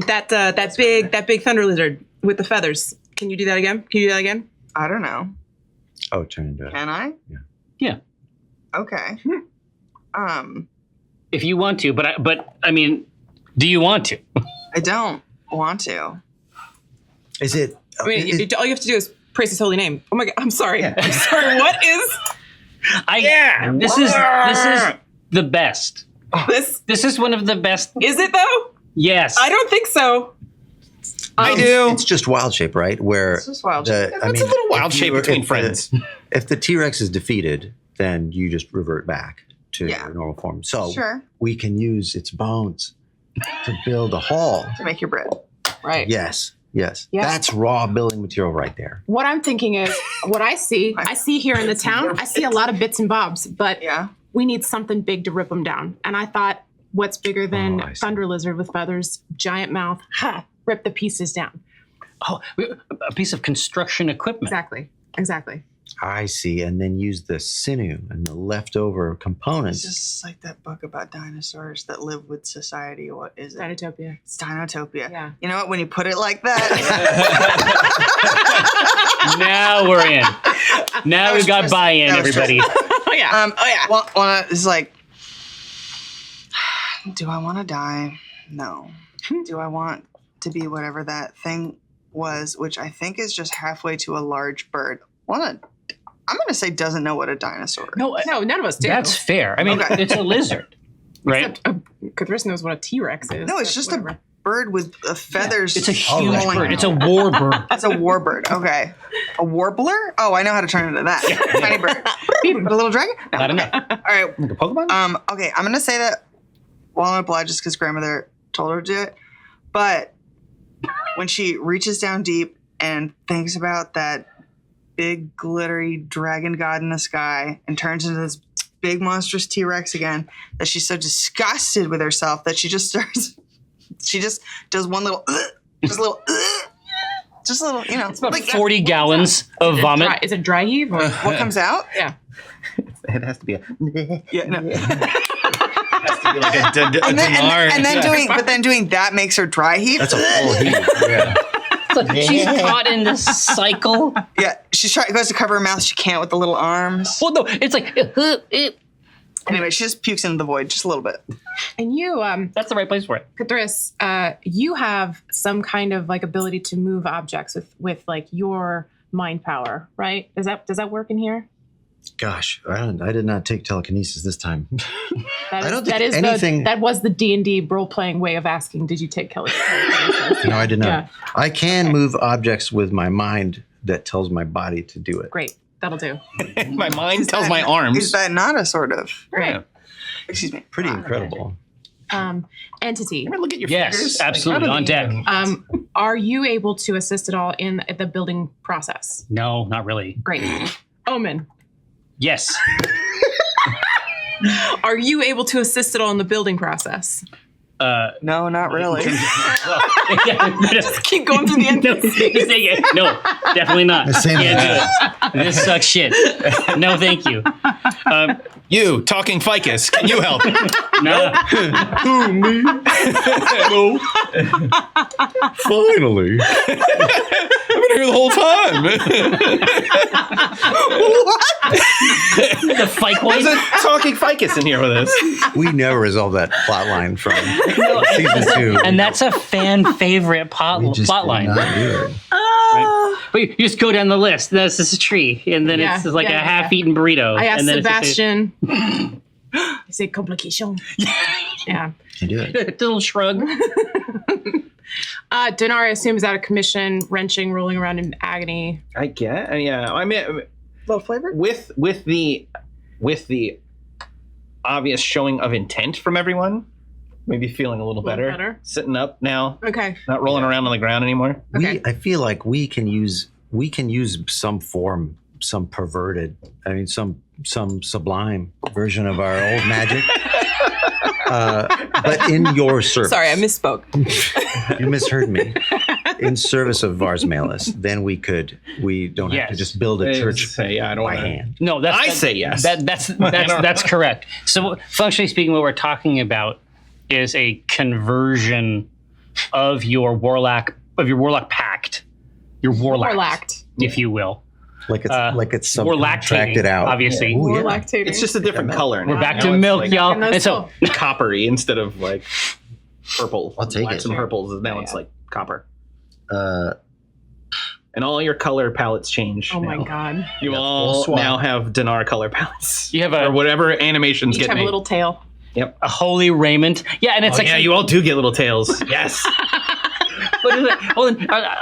That big thunder lizard with the feathers. Can you do that again? I don't know. Oh, turn into it. Can I? Yeah. Okay. If you want to, but I mean, do you want to? I don't want to. Is it? I mean, all you have to do is praise his holy name. Oh my God! I'm sorry. I'm sorry. What is This is the best. this? This is one of the best. Is it though? Yes. I don't think so. I do. It's just wild shape, right? Where It's just wild the- shape. I It's a mean, little wild if shape you- between if friends. If the T-Rex is defeated, then you just revert back to Yeah. your normal form. So Sure. we can use its bones to build a hall. To make your bread. Right. Yes. Yes. Yeah. That's raw building material right there. What I'm thinking is, what I see here in the town, I see a lot of bits and bobs, but Yeah. we need something big to rip them down. And I thought, what's bigger than I see. Thunder Lizard with feathers, giant mouth, rip the pieces down. Oh, a piece of construction equipment. Exactly. I see. And then use the sinew and the leftover It's components. just like that book about dinosaurs that live with society. What is it? Dinotopia. It's Dinotopia. Yeah. You know what? When you put it like that, Now we're in. Now we've got buy-in, that was everybody. Oh yeah. is like, do I want to die? No. Do I want to be whatever that thing was, which I think is just halfway to a large bird? I'm going to say doesn't know what a dinosaur is. No, No, none of us do. that's fair. I mean, Okay. it's a lizard, right? Cthulhu knows what a T-Rex is. No, it's but just whatever. a bird with feathers. It's a huge right. bird. It's a war bird. It's a warbird. Okay. A warbler? Oh, I know how to turn it into that. Tiny bird. But a little dragon? No. Not enough. All right. Like a Pokemon? Okay, I'm gonna say that Walnut Blood just because grandmother told her to do it. But when she reaches down deep and thinks about that big glittery dragon god in the sky and turns into this big monstrous T-Rex again, that she's so disgusted with herself that she just does one little just a little just a little, you know. It's about like, 40 gallons of vomit. Is it dry heave? Or? what comes out? Yeah. It has to be a. Yeah, no. It has to be like a And then, dinar. and then doing that makes her dry heave. That's a full heat. Yeah. She's caught in this cycle. Yeah, goes to cover her mouth. She can't with the little arms. Well, no, it's like, Anyway, she just pukes into the void just a little bit. And you, that's the right place for it. Cthulhu, you have some kind of like ability to move objects with like your mind power, right? Does that work in here? Gosh, I did not take telekinesis this time. That I is, don't that think is anything- that was the D&D role playing way of asking. Did you take telekinesis? No, I did not. Yeah. I can move objects with my mind that tells my body to do it. Great, that'll do. My mind tells my arms. Is that not a sort of? Great. Excuse me. Pretty incredible. Entity. Look at your Yes, fingers. absolutely, on deck. Are you able to assist at all in the building process? No, not really. Great. Omen. Yes. Are you able to assist at all in the building process? No, not really. Just keep going through the end. No, definitely not. Same Can't do it. This sucks shit. No, thank you. You, talking ficus, can you help? No. No. Finally. I've been here the whole time. The fight There's boys. a talking ficus in here with us. We never resolved that plot line from season 2. And that's a fan favorite we just plot did line. not do it. But you just go down the list. This is a tree, and then it's like a half-eaten burrito. I asked and then Sebastian. I say complication. Yeah. Can do it. It's a little shrug. Dinar, I assume, is out of commission, wrenching, rolling around in agony. I get, yeah. I mean, Little flavor? with the obvious showing of intent from everyone, maybe feeling a little better. Sitting up now, Okay. not rolling around on the ground anymore. Okay. I feel like we can use some form, some perverted, some sublime version of our old magic. But in your service. Sorry, I misspoke. You misheard me. In service of Vars Malus, then we don't have to just build a church Say, yeah, I don't by wanna- hand. No, I say yes. That's correct. So functionally speaking, what we're talking about is a conversion of your warlock pact, your warlock, if you will. Like it's We're subcontracted lactating, out. obviously. Ooh, We're yeah. lactating. It's just a different color. We're now. back Now to it's milk, like y'all. And those And so, coppery instead of like purple. I'll take Blacks it. and purples. Now it's like copper. Uh, And all your color palettes change. Oh my now. god. You Yeah, all full swap. now have Dinar color palettes. You have or whatever animations Each get have a made. little tail. Yep. a holy raiment. Yeah, and it's Oh, yeah, you all do get little tails. Yes. What is it? Well,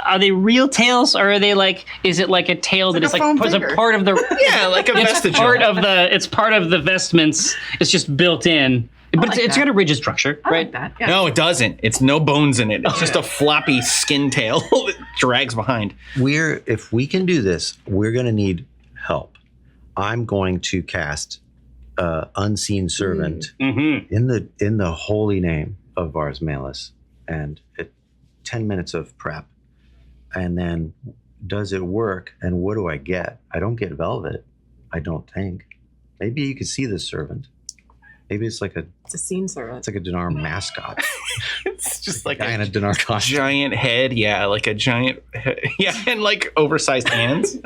are they real tails, or are they like? Is it like a tail that is like a foam is a finger. part of the? Yeah, like a vestigial. It's part of the vestments. It's just built in, but like it's that. got a rigid structure, I right? like that. Yeah. No, it doesn't. It's no bones in it. It's just a floppy skin tail that drags behind. If we can do this, we're going to need help. I'm going to cast Unseen Servant Mm-hmm. in the holy name of Vars Malus, and 10 minutes of prep, and then does it work? And what do I get? I don't get velvet, I don't think. Maybe you could see this servant. Maybe it's like a scene servant. it's like a Dinar mascot. It's just like Guy in a a Dinar costume. giant head. Yeah, like a giant head. Yeah, and like oversized hands.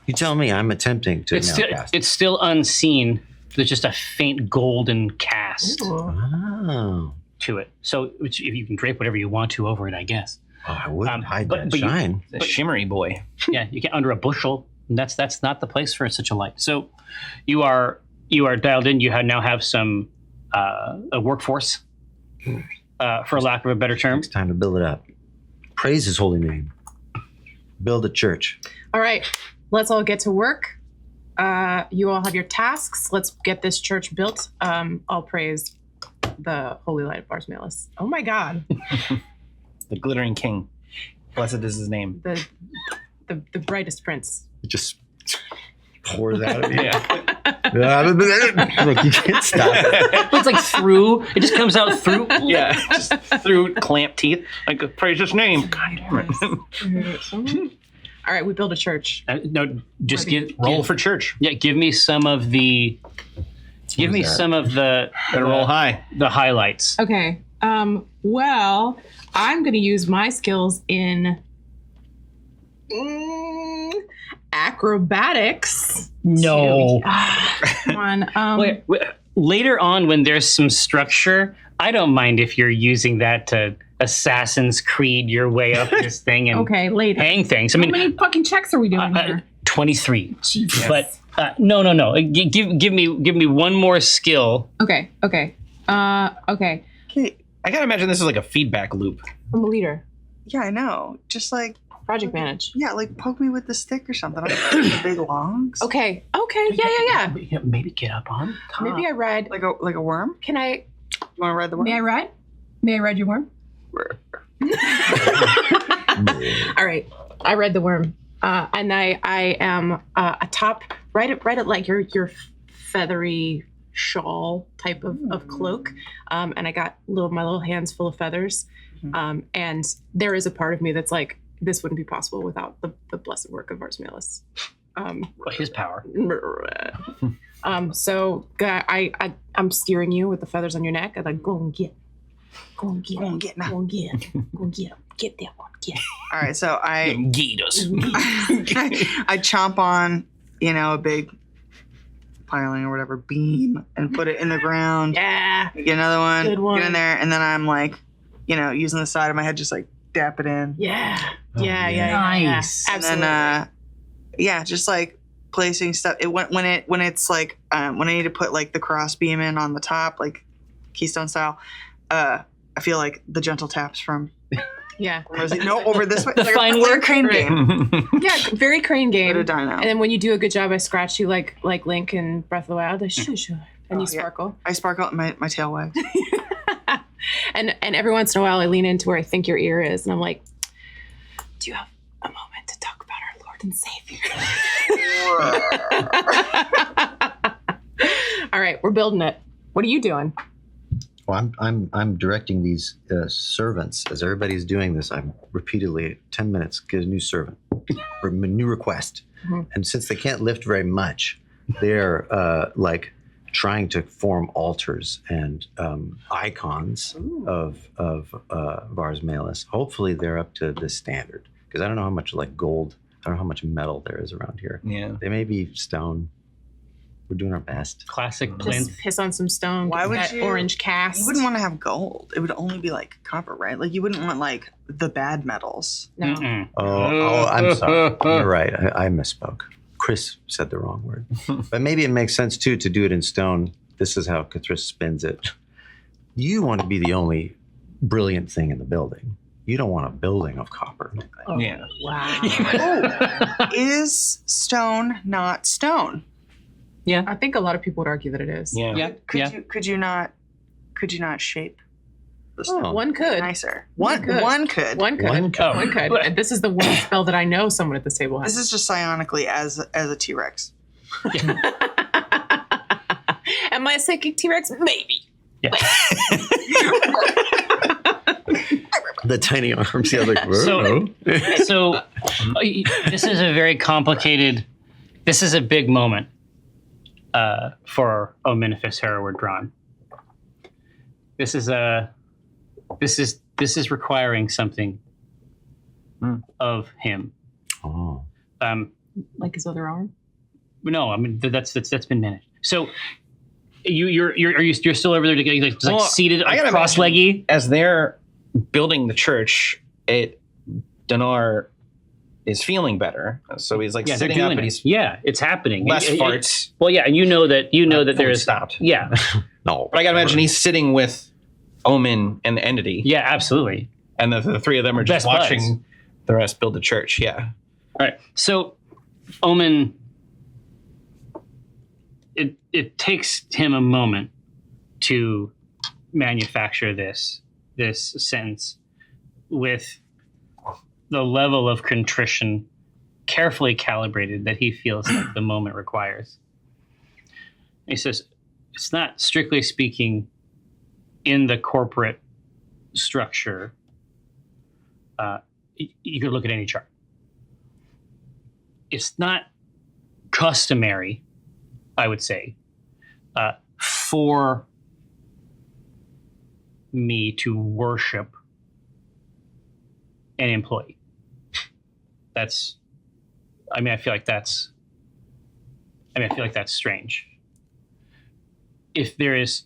You tell me. I'm attempting to It's now still, cast. it's still unseen. There's just a faint golden cast Oh. to it. So if you can drape whatever you want to over it, I guess. Oh, I wouldn't hide but- that but you- shine. The shimmery boy. Yeah, you get under a bushel. And that's not the place for such a light. So you are dialed in. You now have some a workforce, for lack of a better term. It's time to build it up. Praise his holy name. Build a church. All right, let's all get to work. You all have your tasks. Let's get this church built. I'll praise the holy light of Vars Malus. Oh my God, The glittering king. Blessed is his name. the brightest prince. It just pours out of you. Yeah. Look, you can't stop it. It's like through. It just comes out through. Yeah, just through clamp teeth. Like, praise his name. God damn it. All right, we build a church. No, just Roll for church. Yeah, give me some of the. Give me that? some of the. Better roll high. The highlights. Okay. Well, I'm going to use my skills in acrobatics. No. Come on. Wait, later on, when there's some structure, I don't mind if you're using that to Assassin's Creed your way up this thing and Okay, later. hang things. I How mean, many fucking checks are we doing here? 23. Jesus. But no. Give me one more skill. Okay. Okay, I gotta imagine this is like a feedback loop. I'm a leader. yeah, I know. Just like, Project manage. yeah, like poke me with the stick or something. I don't know, the big logs. Okay. Yeah. Maybe get up on top. Maybe I ride. Like a worm. Can I? You want to ride the worm? May I ride? May I ride your worm? All right. I ride the worm, and I am atop right at like your feathery shawl type of cloak, and I got my little hands full of feathers, and there is a part of me that's like, this wouldn't be possible without the blessed work of Vars Malus. His power. So I'm steering you with the feathers on your neck. I'm like, go and get now. Go and get him. Get that one. Get him. All right, so I Geetus. I chomp on, a big piling or whatever beam and put it in the ground. Yeah. Get another one. Good one. Get in there, and then I'm like, using the side of my head, just like dap it in. Yeah. Oh, Yeah. Nice. Absolutely. And then, just like placing stuff. When it's like when I need to put like the cross beam in on the top, like Keystone style. I feel like the gentle taps from yeah. Rosie. No, over this way. The like fine a work. crane game. Yeah. Very crane game. Put a dino. And then when you do a good job, I scratch you like Link in Breath of the Wild. Like, shoo, shoo, and you yeah. sparkle. I sparkle and my tail wags. And every once in a while, I lean into where I think your ear is, and I'm like, "Do you have a moment to talk about our Lord and Savior?" All right, we're building it. What are you doing? Well, I'm directing these servants as everybody's doing this. I'm repeatedly 10 minutes get a new servant or a new request, and since they can't lift very much, they're like trying to form altars and icons of Vars Malus. Hopefully, they're up to this standard because I don't know how much like gold. I don't know how much metal there is around here. Yeah. They may be stone. We're doing our best. Classic blend. Just piss on some stone. Why get would that you- orange cast? You wouldn't want to have gold. It would only be like copper, right? Like you wouldn't want like the bad metals. No. Mm-mm. Oh, I'm sorry. You're right. I misspoke. Chris said the wrong word. But maybe it makes sense, too, to do it in stone. This is how Cthulhu spins it. You want to be the only brilliant thing in the building. You don't want a building of copper. Oh, Yeah. Wow. Is stone not stone? I think a lot of people would argue that it is. Yeah. Could you not shape the stone One could. nicer? One could. One could. One could. One could. One could. And this is the one spell that I know someone at this table has. This is just psionically as a T-Rex. Am I a psychic T-Rex? Maybe. Yeah. The tiny arms. Yeah, like, So this is a very complicated. This is a big moment for Ominifus Hereward. This is requiring something of him. oh. Like his other arm? No, I mean that's been managed. So you're still over there to get like seated I gotta cross-leggy. As they're building the church, Dinar is feeling better, so he's like Yeah, they're sitting up, doing and it. he's Yeah, it's happening. less It- farts. well, yeah, and you know that Fully there's stopped. Yeah, No. But I gotta imagine he's sitting with Omen and the entity, yeah, absolutely. and the three of them are just Best buds. watching the rest build the church. Yeah. All right. So, Omen, it takes him a moment to manufacture this sentence with the level of contrition carefully calibrated that he feels like the moment requires. He says, it's not strictly speaking in the corporate structure. You could look at any chart. It's not customary, I would say, for me to worship an employee. I feel like that's strange. If there is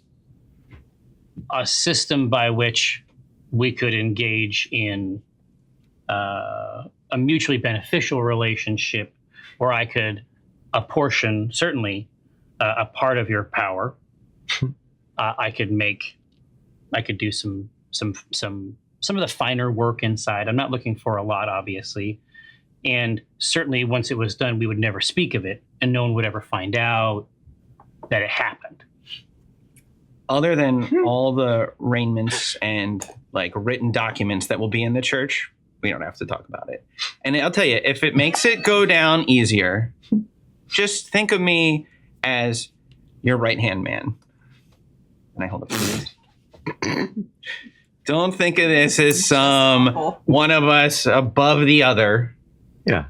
a system by which we could engage in a mutually beneficial relationship where I could apportion certainly a part of your power, I could do some of the finer work inside. I'm not looking for a lot, obviously. And certainly once it was done, we would never speak of it and no one would ever find out that it happened. Other than all the raiments and like written documents that will be in the church, we don't have to talk about it. And I'll tell you, if it makes it go down easier, just think of me as your right-hand man. And I hold up. Don't think of this as one of us above the other. Yeah.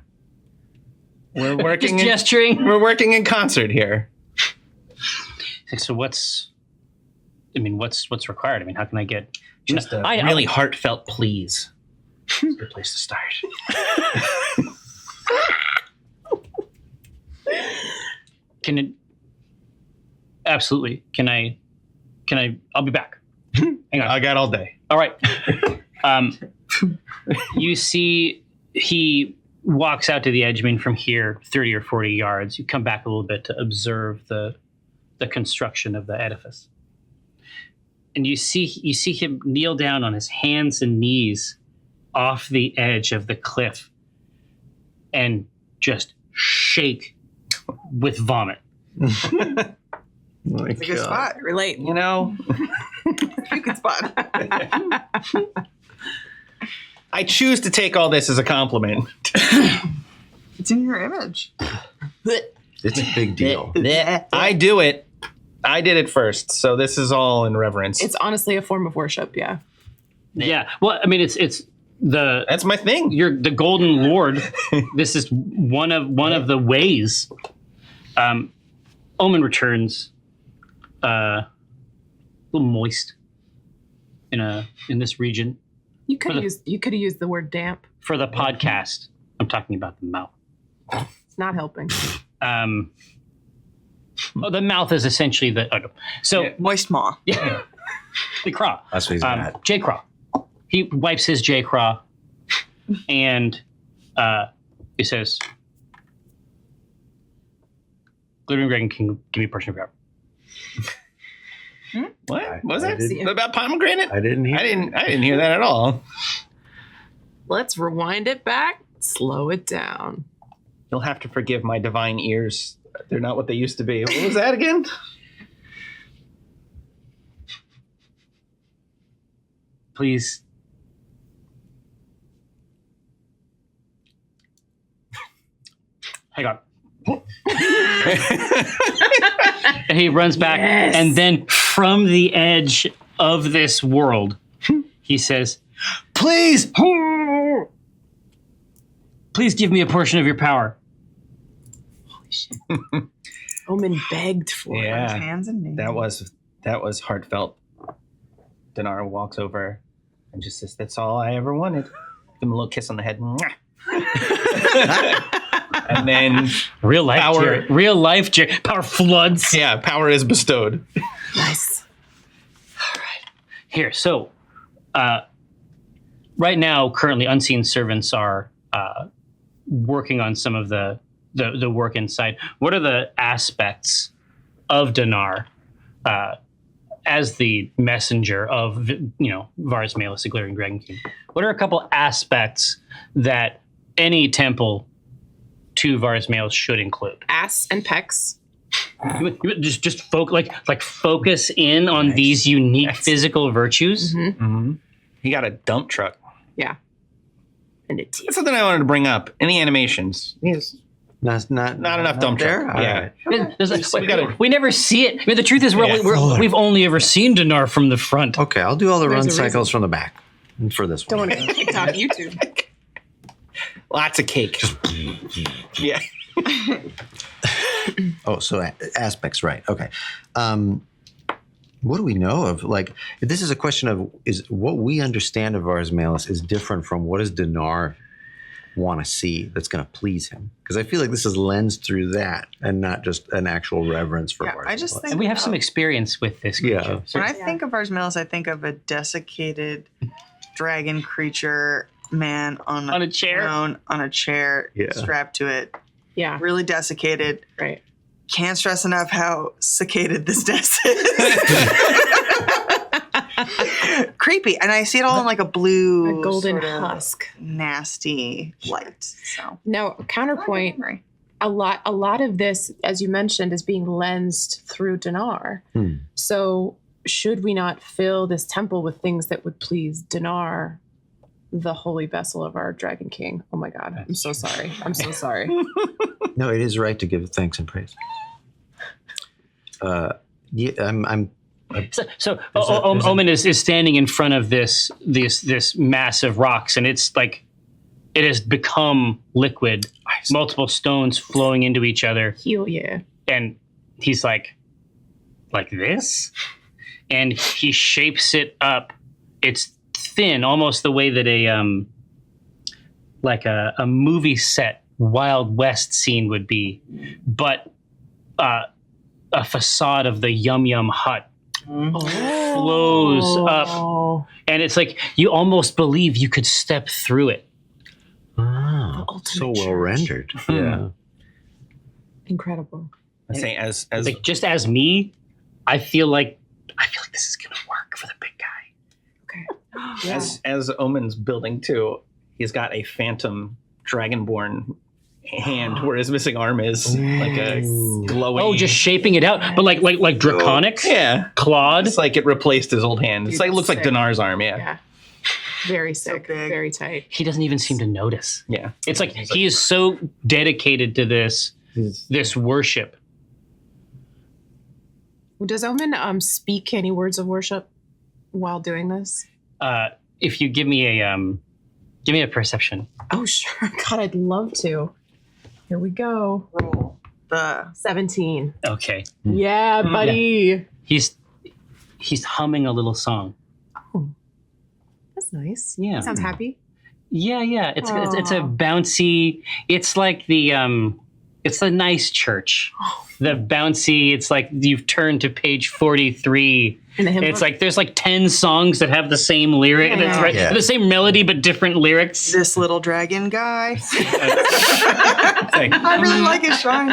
We're working Just gesturing. We're working in concert here. So what's required? I mean, how can I get Just a really heartfelt please. It's a good place to start. Can it? Absolutely. Can I? I'll be back. Hang on. I got all day. All right. You see, he walks out to the edge. I mean, from here, 30 or 40 yards. You come back a little bit to observe the construction of the edifice, and you see him kneel down on his hands and knees off the edge of the cliff and just shake with vomit. It's a good spot. Relate. You know, You good spot. I choose to take all this as a compliment. It's in your image. It's a big deal. I do it. I did it first, so this is all in reverence. It's honestly a form of worship, yeah. Yeah. Well, I mean, it's the That's my thing. you're the Golden Lord. This is one of the ways. Omen returns, a little moist in this region. You could have used the word damp. For the podcast, I'm talking about the mouth. It's not helping. The mouth is essentially the Moist maw. yeah. The craw. That's what he's got. J craw. He wipes his J craw, and he says, "Glittering Dragon can give me a portion of your." What was I that didn't- about pomegranate? I didn't hear. I didn't hear that at all. Let's rewind it back, slow it down. You'll have to forgive my divine ears. They're not what they used to be. What was that again? Please. Hang on. And he runs back, and then from the edge of this world, he says, please, please give me a portion of your power. Holy shit. Omen begged for it. Yeah, Hands and knees. that was heartfelt. Dinar walks over and just says, "That's all I ever wanted." Give him a little kiss on the head. Mwah. And then Real life, Power. Jared. Real life, Jared. Power floods. yeah, power is bestowed. Nice. Here, so right now, currently, unseen servants are working on some of the work inside. What are the aspects of Dinar as the messenger of Vars Malus, the Glaring Dragon King? What are a couple aspects that any temple to Vars Malus should include? Ass and pecs. Just focus in on these unique physical virtues. Mm-hmm. He got a dump truck. Yeah. And it's That's something I wanted to bring up. In the animations, Not enough dump there? truck. All Yeah. right. We never see it. I mean, the truth is, we've only ever seen Dinar from the front. Okay, I'll do all the There's run a reason. cycles from the back for this don't one. want to TikTok YouTube. Lots of cake. Yeah. Oh, so aspects, right? Okay. What do we know of? Like, this is a question of is what we understand of Vars Malus is different from what does Dinar want to see that's going to please him? Because I feel like this is lensed through that and not just an actual reverence for Yeah, Vars I just Malus. think And we have some experience with this creature. Yeah. When I think of Vars Malus, I think of a desiccated dragon creature man on On a chair? throne, on a chair, Yeah. strapped to it, Yeah. really desiccated. Right. Can't stress enough how cicated this nest is. Creepy, and I see it all in like a blue, A golden sort of husk. nasty light. So Now, counterpoint. memory. A lot of this, as you mentioned, is being lensed through Dinar. So should we not fill this temple with things that would please Dinar, the holy vessel of our Dragon King? Oh my God, I'm so sorry. I'm so sorry. No, it is right to give thanks and praise. Yeah, I'm Omen is standing in front of this mass of rocks, and it's like it has become liquid. Multiple stones flowing into each other, Hell yeah. and he's like this, and he shapes it up. It's thin, almost the way that a movie set Wild West scene would be, but a facade of the Yum Yum Hut flows up, and it's like you almost believe you could step through it. so well church. rendered. Yeah. Incredible. I say as Like just as me, I feel like this is gonna work for the big guy. Okay. as Omen's building too, he's got a phantom dragonborn hand where his missing arm is, like a glowing. Oh, just shaping it out, but like draconic, yeah, clawed. it's like it replaced his old hand. It's Dude, like it looks like sick. Dinar's arm. Yeah, Yeah. Very sick. big. Very tight. He doesn't even seem to notice. yeah. It's like he is so dedicated to this worship. Does Omen speak any words of worship while doing this? If you give me a perception. Oh, sure. God, I'd love to. Here we go. Roll the 17. Okay, Yeah, buddy. he's humming a little song. That's nice. Yeah. Sounds happy. Yeah. It's a Aw. bouncy. It's like the it's the nice church. The bouncy. It's like you've turned to page 43. In the hymn It's book? like there's like 10 songs that have the same lyric, and it's right, Yeah. the same melody but different lyrics. this little dragon guy. It's like, I really like his shrine.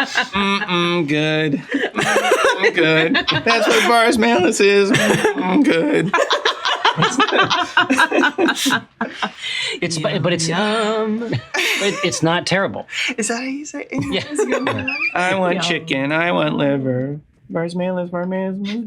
good. Good. That's what Vars Malus is. Good. It's but it's it's not terrible. Is that how you say it? Yeah. I want chicken. I want liver. Varmalis,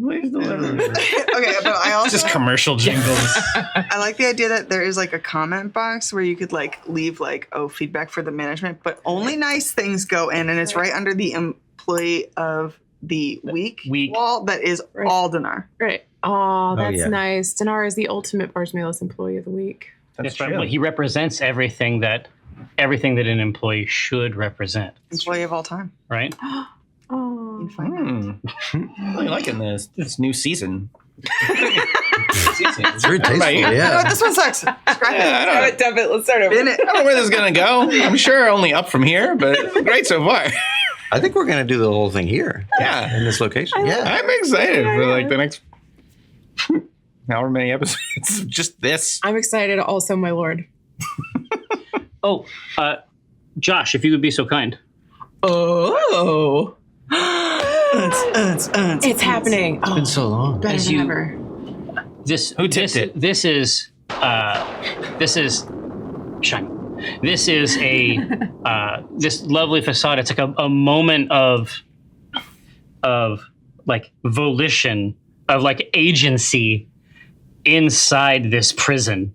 please deliver. Okay, but I also Just commercial jingles. I like the idea that there is like a comment box where you could like leave like feedback for the management, but only nice things go in, and it's right under the employee of the week wall that is all Dinar. Right. Oh, that's yeah. nice. Dinar is the ultimate Varsmalis employee of the week. That's right. He represents everything that an employee should represent. Employee of all time. Right? Oh. You find Really liking this new season. It's very tasteful. Oh, Yeah. this one sucks. Scrap it. Dump it. Let's start over. Bin it. I don't know where this is gonna go. I'm sure only up from here, but great so far. I think we're gonna do the whole thing here. Yeah. In this location. Yeah. I'm excited for like the next however many episodes of just this. I'm excited also, my lord. Oh, Josh, if you would be so kind. Oh. It's happening. It's been so long. Better than ever. Who tipped it? This is shiny. This is this lovely facade. It's like a moment of like volition, of like agency inside this prison,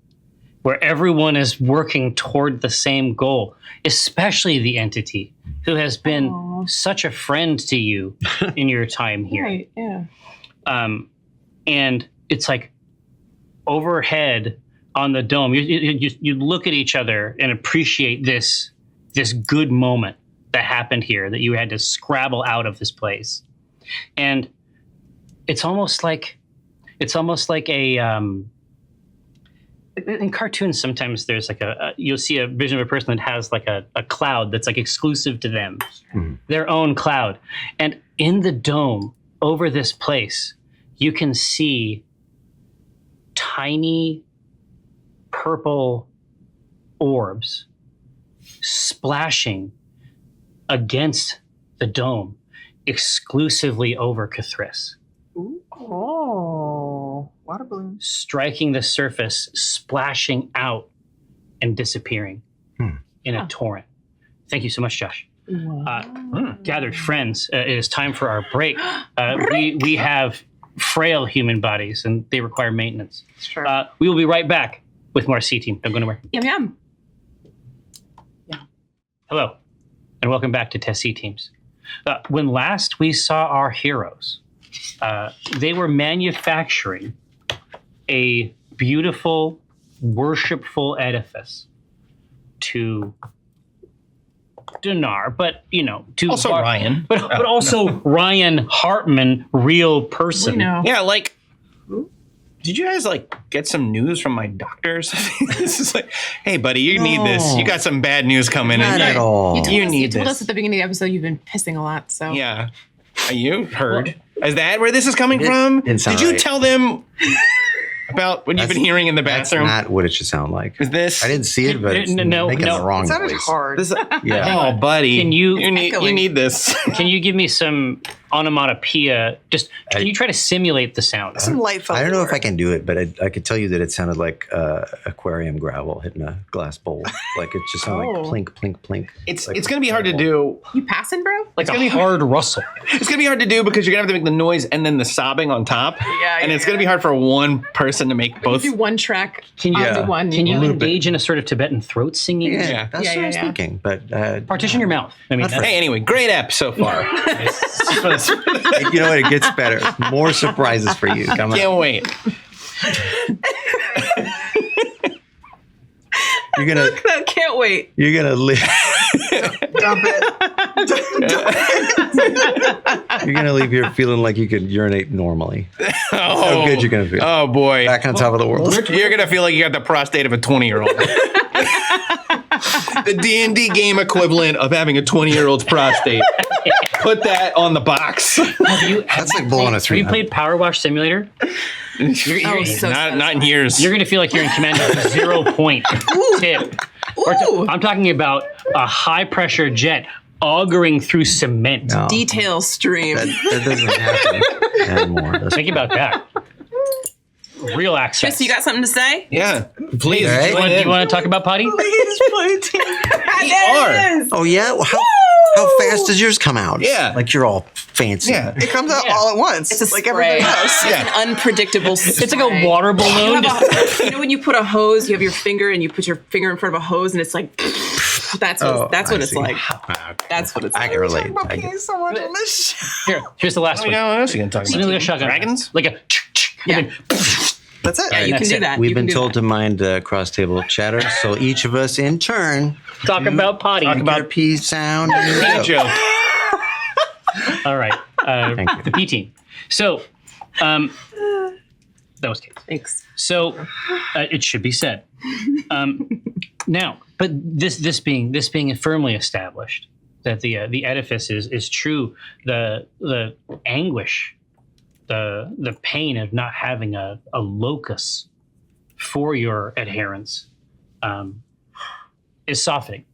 where everyone is working toward the same goal, especially the entity who has been such a friend to you in your time here. Right, yeah. And it's like overhead on the dome, you look at each other and appreciate this good moment that happened here, that you had to scrabble out of this place. And it's almost like a in cartoons, sometimes there's like you'll see a vision of a person that has like a cloud that's like exclusive to them, their own cloud. And in the dome over this place, you can see tiny purple orbs splashing against the dome exclusively over Cthulhu. Oh, water balloons. Striking the surface, splashing out, and disappearing in a torrent. Thank you so much, Josh. Gathered friends, it is time for our break. We have frail human bodies, and they require maintenance. Sure. We will be right back with more C Team. Don't go anywhere. Yum yum. Hello, and welcome back to Test C Teams. When last we saw our heroes, they were manufacturing a beautiful, worshipful edifice to Dinar, but to Also Ryan. but also Ryan Hartman, real person. We know. Yeah, like, did you guys like get some news from my doctors? This is like, hey, buddy, you need this. You got some bad news coming Not in. at all. You need You told this. us at the beginning of the episode you've been pissing a lot, so. Yeah. You heard. Is that where this is coming from? didn't sound Did you right. tell them about what you've been hearing in the That's bathroom? not what it should sound like. Is this? I didn't see it, but it's No, making no. the wrong It sounded voice. hard. This, Yeah. Oh, buddy. Can you need this. Can you give me some onomatopoeia? Just can you try to simulate the sound? Some light I don't know if I can do it, but I could tell you that it sounded like aquarium gravel hitting a glass bowl. Like it just sounded like plink, plink, plink. It's Like going to be hard to do. You passing, bro? Like a hard rustle. It's going to be hard to do because you're going to have to make the noise and then the sobbing on top. Yeah, And it's going to be hard for one person to make both. Do one track. Can you onto one. can you Loop engage in a sort of Tibetan throat singing? Yeah. That's Yeah, what I was yeah. thinking. But Partition your mouth. I mean, Hey, anyway, great app so far. you know what? It gets better. More surprises for you. Come on. Can't wait. You're gonna Can't wait. you're gonna live. Dump it. You're gonna leave here feeling like you could urinate normally. Oh, How good you're gonna feel. Oh, boy. Back on top of the world. You're going to feel like you got the prostate of a 20-year-old. The D&D game equivalent of having a 20-year-old's prostate. Put that on the box. That's like blowing a have three. you played Power Wash Simulator? Not in years. You're going to feel like you're in Commander 0 point tip. I'm talking about a high pressure jet auguring through cement. No, Detail stream. that doesn't happen anymore. That's- Think about that. real access. Chris, you got something to say? Yeah. Please. All right. join Do in. you want to talk about potty? Please play team. There it is. Oh yeah. Well, how fast does yours come out? Yeah. Like you're all fancy. Yeah. It comes out Yeah. all at once. It's a like spray. everything else. Yeah. An unpredictable spray. It's like a water balloon. You know when you put a hose, you have your finger and you put your finger in front of a hose and it's like that's what I it's see. like. That's what it's I like. can relate. Talking about I get- penis so much on this show. Here's the last Oh, one. yeah, what else are you going to talk Something like a about? shotgun. Dragons? Like a. Yeah. And then, That's it. Yeah, you That's can do it. that. We've You can been do told that. to mind cross table chatter, so each of us in turn talk about potty. Talk about- your P sound. and Hey, go. Joe. All right. Thank you. The P team. So, that was Kate. Thanks. So, it should be said. Now, but this being firmly established that the edifice is true, the anguish, the pain of not having a locus for your adherents is softening.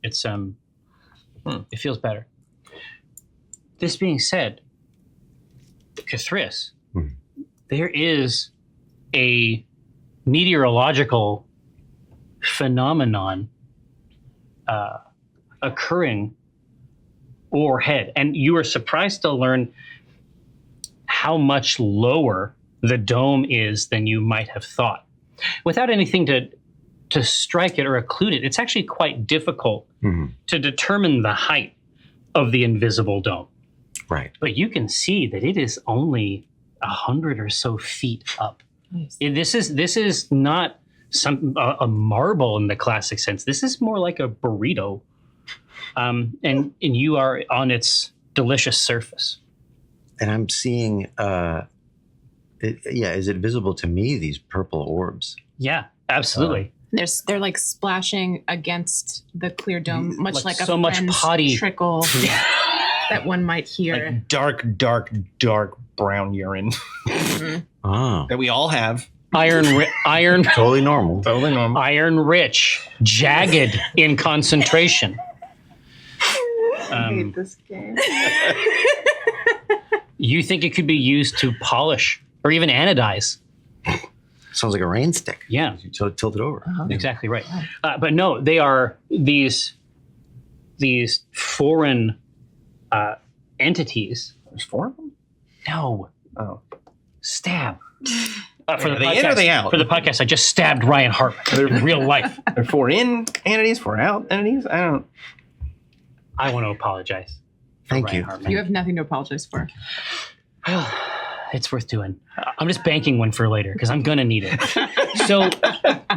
It's it feels better. This being said, Cathris, there is a meteorological phenomenon occurring overhead, and you are surprised to learn how much lower the dome is than you might have thought. Without anything to strike it or occlude it, it's actually quite difficult to determine the height of the invisible dome. Right. But you can see that it is only 100 or so feet up. Nice. This is not a marble in the classic sense. This is more like a burrito, and you are on its delicious surface. And I'm seeing. Is it visible to me? These purple orbs. Yeah, absolutely. They're like splashing against the clear dome, much like a so much friend's potty. trickle that one might hear. Like dark brown urine Oh, that we all have. Iron, totally normal. Totally normal. iron rich, jagged in concentration. I hate this game. You think it could be used to polish or even anodize? Sounds like a rain stick. Yeah, You tilt it over. exactly right. But no, they are these foreign entities. There's 4 of them? No, Oh. stab. For Are they in or are they out? For the podcast, I just stabbed Ryan Hartman in real life. They're 4 in entities, 4 out entities? I don't. I want to apologize. for Thank Ryan you. Hartman. You have nothing to apologize for. It's worth doing. I'm just banking one for later because I'm gonna need it. So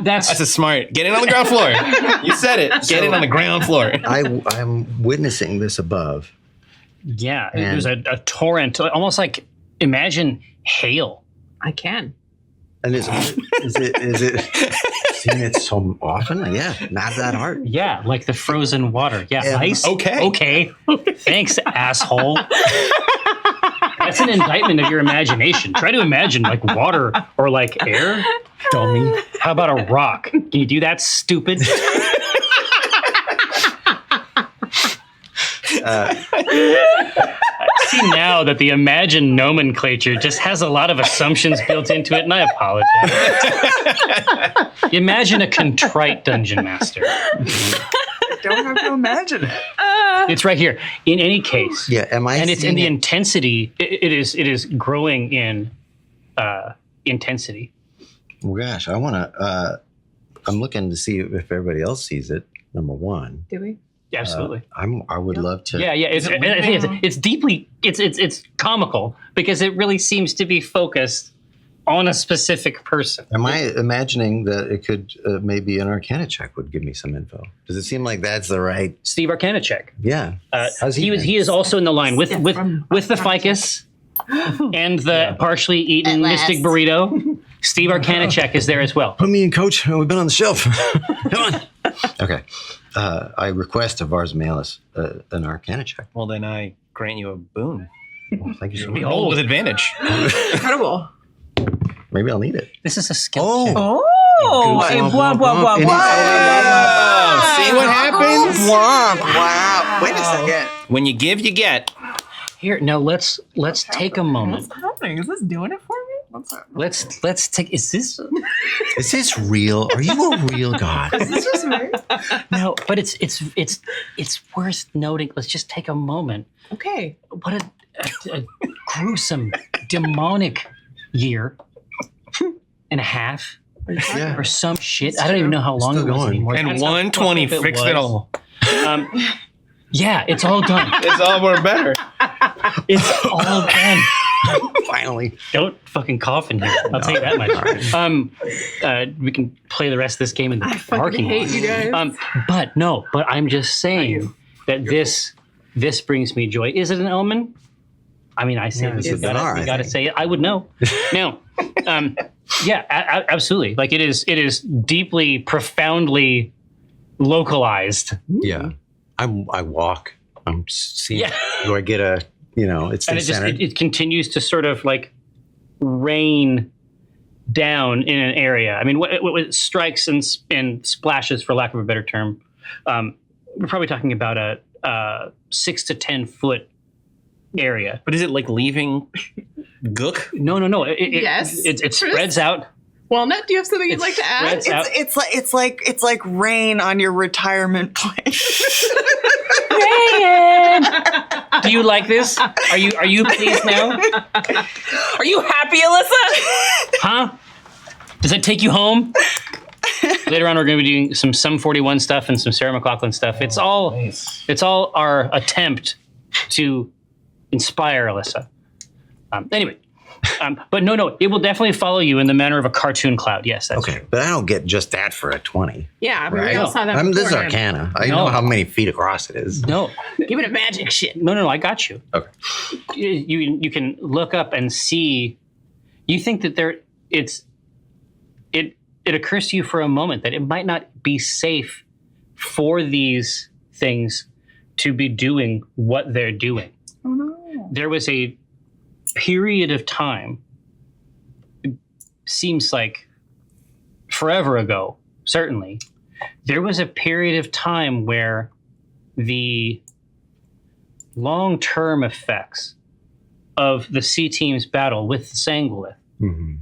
That's that's a smart. Get in on the ground floor. You said it. Get in on the ground floor. I'm witnessing this above. yeah. There's a torrent, almost like imagine hail. I can. And is it seen it so often? Yeah, not that hard. Yeah, like the frozen water. Yeah, Yeah. ice. Okay. Okay. Thanks, asshole. That's an indictment of your imagination. Try to imagine like water or like air. Dummy. How about a rock? Can you do that, stupid? I see now that the imagined nomenclature just has a lot of assumptions built into it, and I apologize. Imagine a contrite dungeon master. Don't have to imagine it. It's right here. In any case, Yeah, am I? and it's in seeing the it? intensity. It is growing in intensity. Oh, gosh, I want to. I'm looking to see if everybody else sees it. Number one, Do we? Absolutely. I would love to. Yeah. I think it's deeply. It's comical because it really seems to be focused on a specific person. Am I imagining that it could maybe an Arcana check would give me some info? Does it seem like that's the right? Steve Arcana check. Yeah. How's He been? is also in the line with the ficus and the partially eaten At last. mystic burrito. Steve Arcana check is there as well. Put me in, coach. We've been on the shelf. Come on. Okay. I request of Vars Malus an Arcana check. Well, then I grant you a boon. Well, thank you so much. Roll with advantage. Incredible. Maybe I'll need it. This is a skill Oh. check. Oh, And Oh, see what happens? Wow. Wait a second. When you give, you get. Here, now let's take a moment. happening? Is this doing it for me? What's that? Let's take. Is this Is this real? Are you a real god? Is this just me? no? But it's worth noting. Let's just take a moment. Okay. What a gruesome, demonic year and a half Yeah. or some shit. I don't even know how long Still it was going. anymore. And That's how 120 fucked up fixed it was. all. Yeah, it's all done. It's all we're better. It's all done. Finally. Don't fucking cough in here. I'll tell you that much. We can play the rest of this game in the I fucking parking hate lot. you guys. But I'm just saying that this brings me joy. Is it an omen? I mean, I say Yeah, this. it's You an R, I gotta think. say it. I would know. Now, yeah, absolutely. Like it is deeply, profoundly localized. Yeah. I walk. I'm seeing. Yeah. Do I get a? It's And the center. it continues to sort of like rain down in an area. I mean, what strikes and splashes, for lack of a better term, we're probably talking about a 6 to 10 foot area. But is it like leaving gook? No. Yes, It Chris? spreads out. Walnut, do you have something you'd like to add? spreads out. It's like rain on your retirement plan. Do you like this? Are you pleased now? Are you happy, Alyssa? Huh? Does that take you home? Later on, we're going to be doing some Sum 41 stuff and some Sarah McLachlan stuff. It's all our attempt to inspire Alyssa. Anyway, but no, it will definitely follow you in the manner of a cartoon cloud. Yes, that's Okay, true. but I don't get just that for a 20. Yeah, I mean, Right? we all saw that This is beforehand. Arcana. I No. know how many feet across it is. No, Give it a magic shit. no, I got you. Okay. You can look up and see. You think that it occurs to you for a moment that it might not be safe for these things to be doing what they're doing. Oh no. There was a period of time, it seems like forever ago, certainly, there was a period of time where the long-term effects of the C-Team's battle with the Sanguilith Mm-hmm.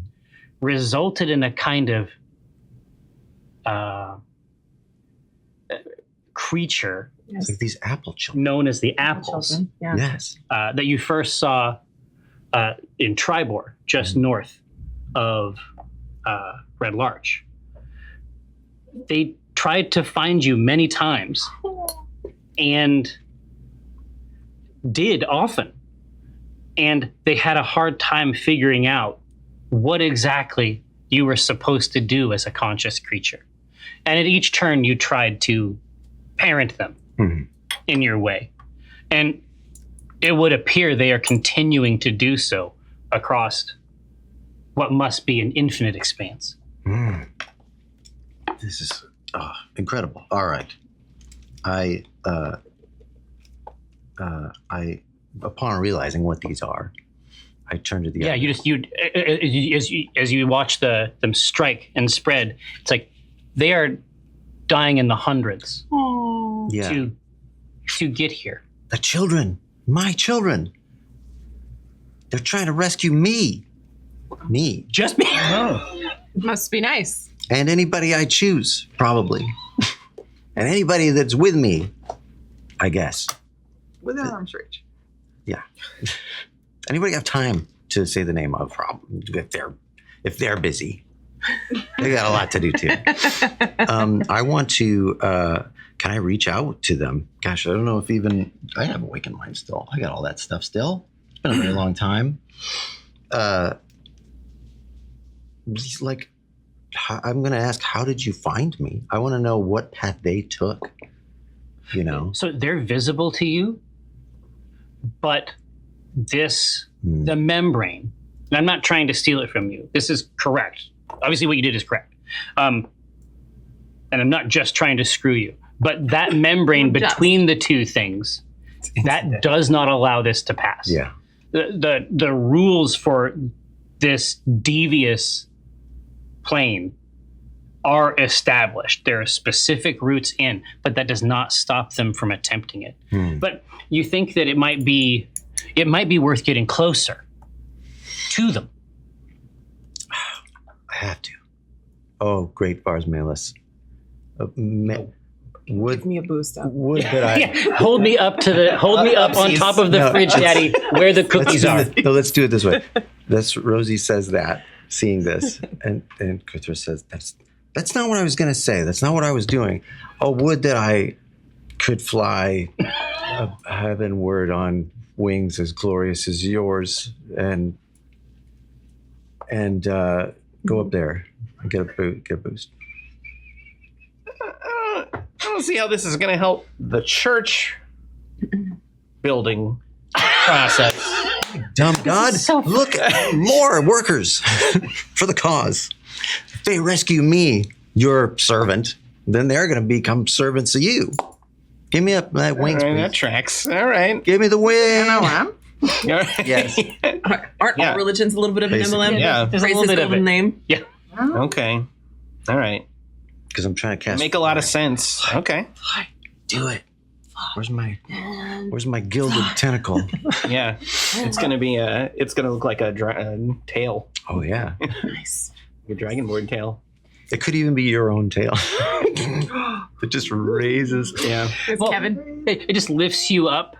resulted in a kind of creature It's like these apple children. known as the Apples. Children. Yeah. Yes. That you first saw in Tribor, just north of Red Larch. They tried to find you many times and did often. And they had a hard time figuring out what exactly you were supposed to do as a conscious creature. And at each turn, you tried to parent them Mhm. in your way. And it would appear they are continuing to do so across what must be an infinite expanse. Mm. This is incredible. All right. I, upon realizing what these are, I turn to the Yeah, other. as you watch them strike and spread, it's like they are dying in the hundreds Yeah. to get here. The children, my children. They're trying to rescue me. Me. Just me. Must be nice. And anybody I choose, probably. And anybody that's with me, I guess. Within arm's reach. Yeah. Anybody have time to say the name of problem if they're busy? They got a lot to do too. I want to. Can I reach out to them? Gosh, I don't know if even I have Awakened Mind still. I got all that stuff still. It's been a very long time. Like, I'm going to ask, how did you find me? I want to know what path they took. You know. So they're visible to you, but the membrane, and I'm not trying to steal it from you. This is correct. Obviously what you did is correct. And I'm not just trying to screw you, but that membrane between the two things, that does not allow this to pass. Yeah. The rules for this devious plane are established. There are specific routes in, but that does not stop them from attempting it. But you think that it might be worth getting closer to them have to. Oh, great Vars Malus. Give me a boost up. Would that I... Yeah, hold me up on top of the fridge, Daddy, where the cookies are. Let's do it this way. Rosie says that, seeing this, and Cthulhu says, that's not what I was going to say. That's not what I was doing. Oh, would that I could fly heavenward on wings as glorious as yours, and go up there and get a boost. I don't see how this is going to help the church building process. Dumb God, look, more workers for the cause. If they rescue me, your servant, then they're going to become servants of you. Give me up that wings, All right, please. that tracks. All right. Give me the wing. Yes. Aren't all religions a little bit of an Basically. MLM? Yeah. There's a Praise little his bit of golden it. name. Yeah. Okay. All right. Because I'm trying to cast. Make a lot of sense. Okay. Do it. Where's my gilded tentacle? Yeah. It's gonna look like a tail, Oh yeah. Nice. a dragonborn tail. It could even be your own tail. It just raises. Yeah. It's Well, Kevin. It just lifts you up.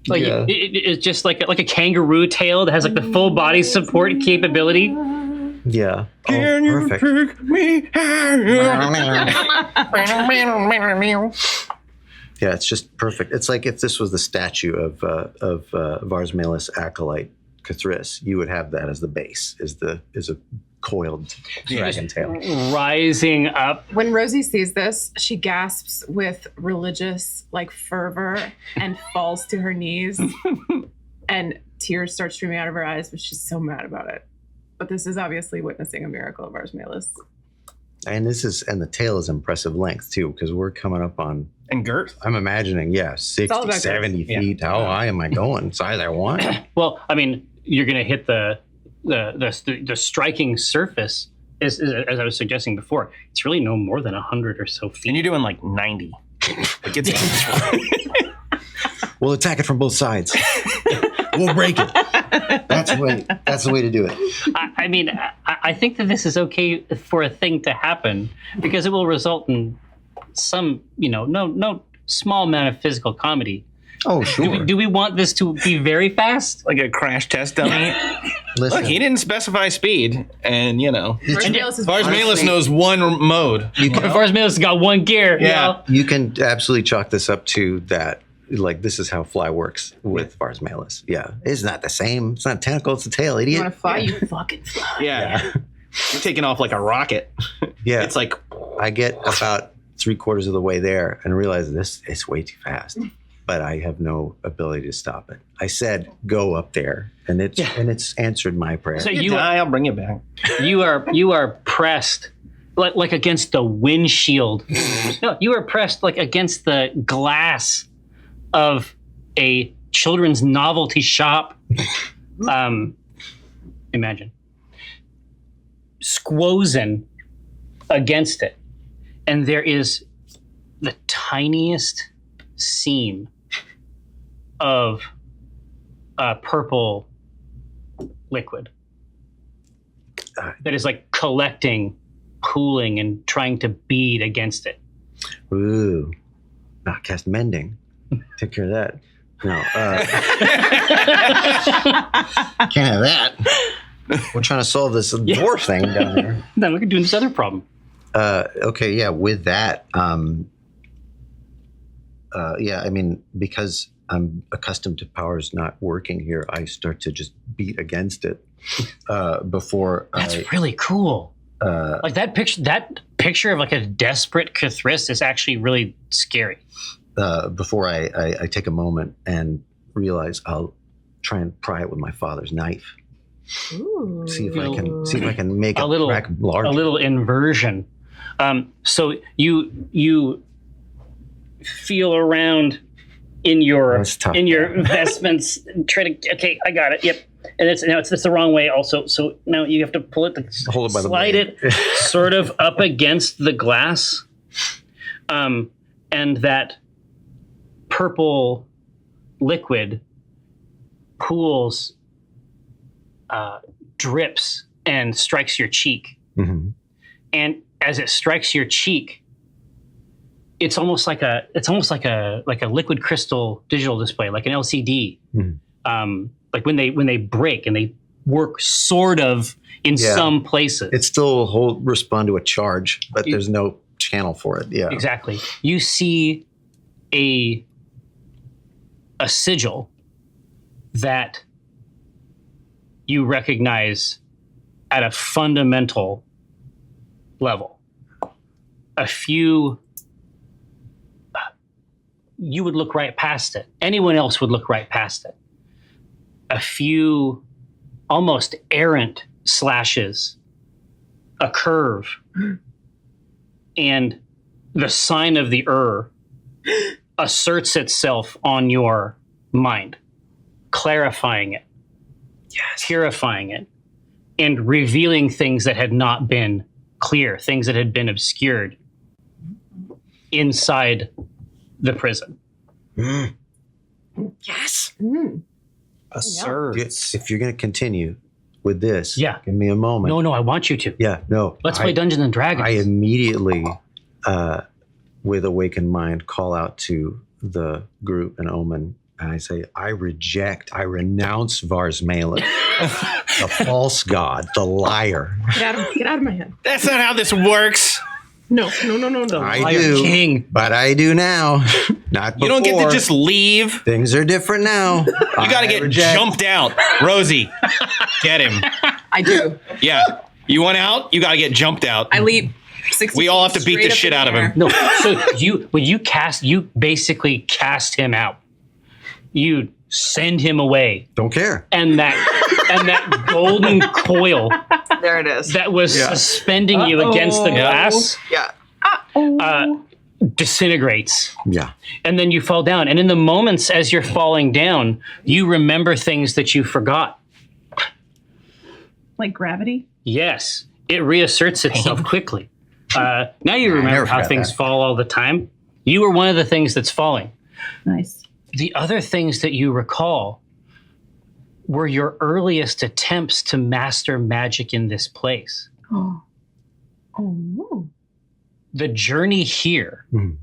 Like Yeah. it's just like a kangaroo tail that has like the full body support capability. Yeah. Can Oh, you perfect. pick me higher? Yeah, it's just perfect. It's like if this was the statue of Vars Malus acolyte Cthulhu, you would have that as the base, is a coiled dragon tail. Rising up. When Rosie sees this, she gasps with religious fervor and falls to her knees, and tears start streaming out of her eyes, but she's so mad about it. But this is obviously witnessing a miracle of Vars Malus. And the tail is impressive length too, because we're coming up on, And girth. I'm imagining, 60, all about 70 girth. feet. How high am I going? Size I want. Well, I mean, you're going to hit the striking surface, as I was suggesting before. It's really no more than 100 or so feet. And you're doing like 90. It gets We'll attack it from both sides. We'll break it. That's the way to do it. I mean, I think that this is okay for a thing to happen because it will result in some, no small amount of physical comedy. Oh, sure. Do we want this to be very fast? like a crash test dummy. Listen, Look, he didn't specify speed, and Vars Malus is Vars Malus knows one mode. Vars Malus has got one gear. Yeah. you can absolutely chalk this up to that. Like, this is how fly works with Vars Malus. Yeah. It's not the same. It's not a tentacle. It's a tail, You idiot. want to fly? You fucking fly. Yeah. You're taking off like a rocket. Yeah. It's like, I get about 3/4 of the way there and realize this is way too fast. But I have no ability to stop it. I said, go up there. And it's answered my prayer. So you die, I'll bring you back. you are pressed like against the windshield. No, you are pressed like against the glass of a children's novelty shop. Imagine squozen against it, and there is the tiniest seam of purple liquid that is like collecting, pooling, and trying to bead against it. Ooh. Not cast mending. Take care of that. No. Can't have that. We're trying to solve this dwarf thing down there. Then we could do this other problem. Okay, yeah, with that, I mean, because I'm accustomed to powers not working here, I start to just beat against it before That's really cool. Like that picture of like a desperate Cthulhu is actually really scary. before I take a moment and realize I'll try and pry it with my father's knife. Ooh. See if I can make A little- crack larger. A little inversion. So you feel around in your That's tough. investments. And try to okay, I got it. Yep. And it's the wrong way also. So now you have to pull it, Hold it by the slide blade. it sort of up against the glass, and that purple liquid pools, drips and strikes your cheek Mm-hmm. And as it strikes your cheek, it's almost like a liquid crystal digital display, like an LCD. Mhm. Like when they break and they work sort of in some places. It still respond to a charge, but there's no channel for it. Yeah, Exactly. You see a sigil that you recognize at a fundamental level. A few, you would look right past it. Anyone else would look right past it. A few almost errant slashes, a curve, and the sign of the asserts itself on your mind, clarifying it, purifying it, and revealing things that had not been clear, things that had been obscured inside the prison. Yes. Asserts. if you're going to continue with this, Yeah. give me a moment. No, I want you to. Yeah, no. Let's play Dungeons and Dragons. I immediately, with awakened mind, call out to the group and Omen, and I say, I renounce Vars Malin, the false god, the liar. Get out of my head. That's not how this works. No. I Liar do, King. but I do now. Not before. You don't get to just leave. Things are different now. You got to get jumped out. Rosie, get him. I do. Yeah. You want out? You got to get jumped out. I leap 60 We all have to beat straight the up shit in out of air. him. No, so you basically cast him out. You send him away. Don't care. And that golden coil There it is. that was suspending you against the glass Yeah. disintegrates. Yeah. And then you fall down. And in the moments as you're falling down, you remember things that you forgot. Like gravity? Yes, it reasserts itself quickly. Now you remember never how forgot things that. fall all the time. You were one of the things that's falling. Nice. The other things that you recall were your earliest attempts to master magic in this place. Oh. The journey here Mhm.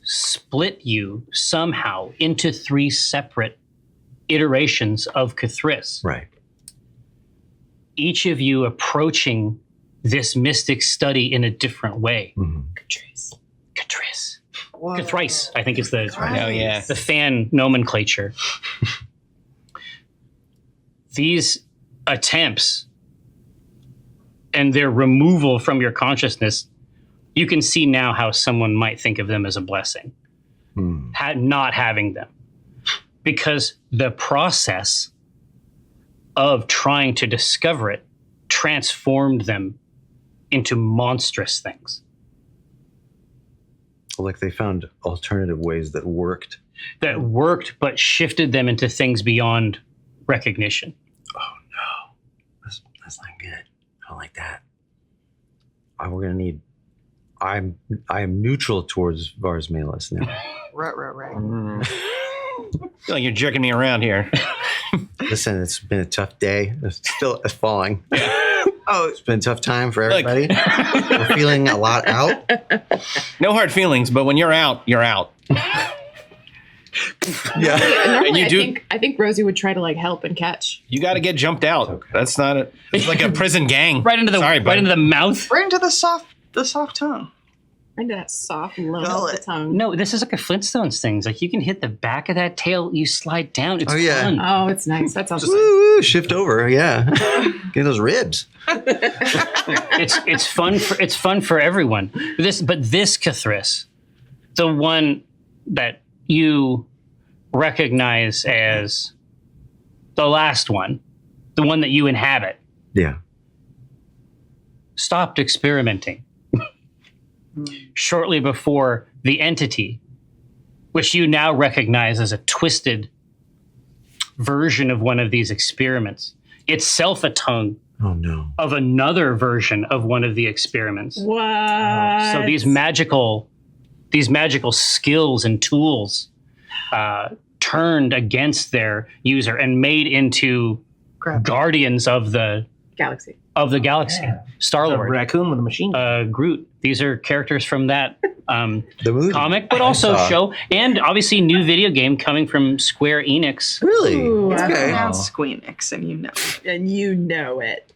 split you somehow into 3 separate iterations of Cthulhu. Right. Each of you approaching this mystic study in a different way. Mhm. Cthulhu. Whoa. Cthrice, I think is the Oh, yeah. the fan nomenclature. These attempts and their removal from your consciousness, you can see now how someone might think of them as a blessing, not having them. Because the process of trying to discover it transformed them into monstrous things. Like they found alternative ways that worked. That worked, but shifted them into things beyond recognition. That's not good. I don't like that. We're gonna need. I am neutral towards Vars Malus now. Right. I feel like you're jerking me around here. Listen, it's been a tough day. It's falling. Oh, It's been a tough time for everybody. We're feeling a lot out. No hard feelings, but when you're out, you're out. Yeah. Normally, you do- I think Rosie would try to like help and catch. You got to get jumped out. That's not it. It's like a prison gang. Right into the Sorry, right into the mouth. right into the soft tongue. Into that soft low of the Gullet. tongue. No, this is like a Flintstones things. Like you can hit the back of that tail, you slide down. It's Oh, yeah. fun. Oh, it's nice. That sounds Woo, shift over. Yeah. Get those ribs. It's fun for everyone. This Cthulhu, the one that you recognize as the last one, the one that you inhabit, Yeah. stopped experimenting shortly before the entity, which you now recognize as a twisted version of one of these experiments, itself a tongue Oh no. of another version of one of the experiments. What? So these magical skills and tools turned against their user and made into Crap. guardians of the Galaxy. of the galaxy. Star-Lord, raccoon with a machine gun. Groot. These are characters from that The movie. comic, but also saw. show, and obviously new video game coming from Square Enix. Really? Ooh, It's Okay. pronounced Squeenix, and you know. And you know it.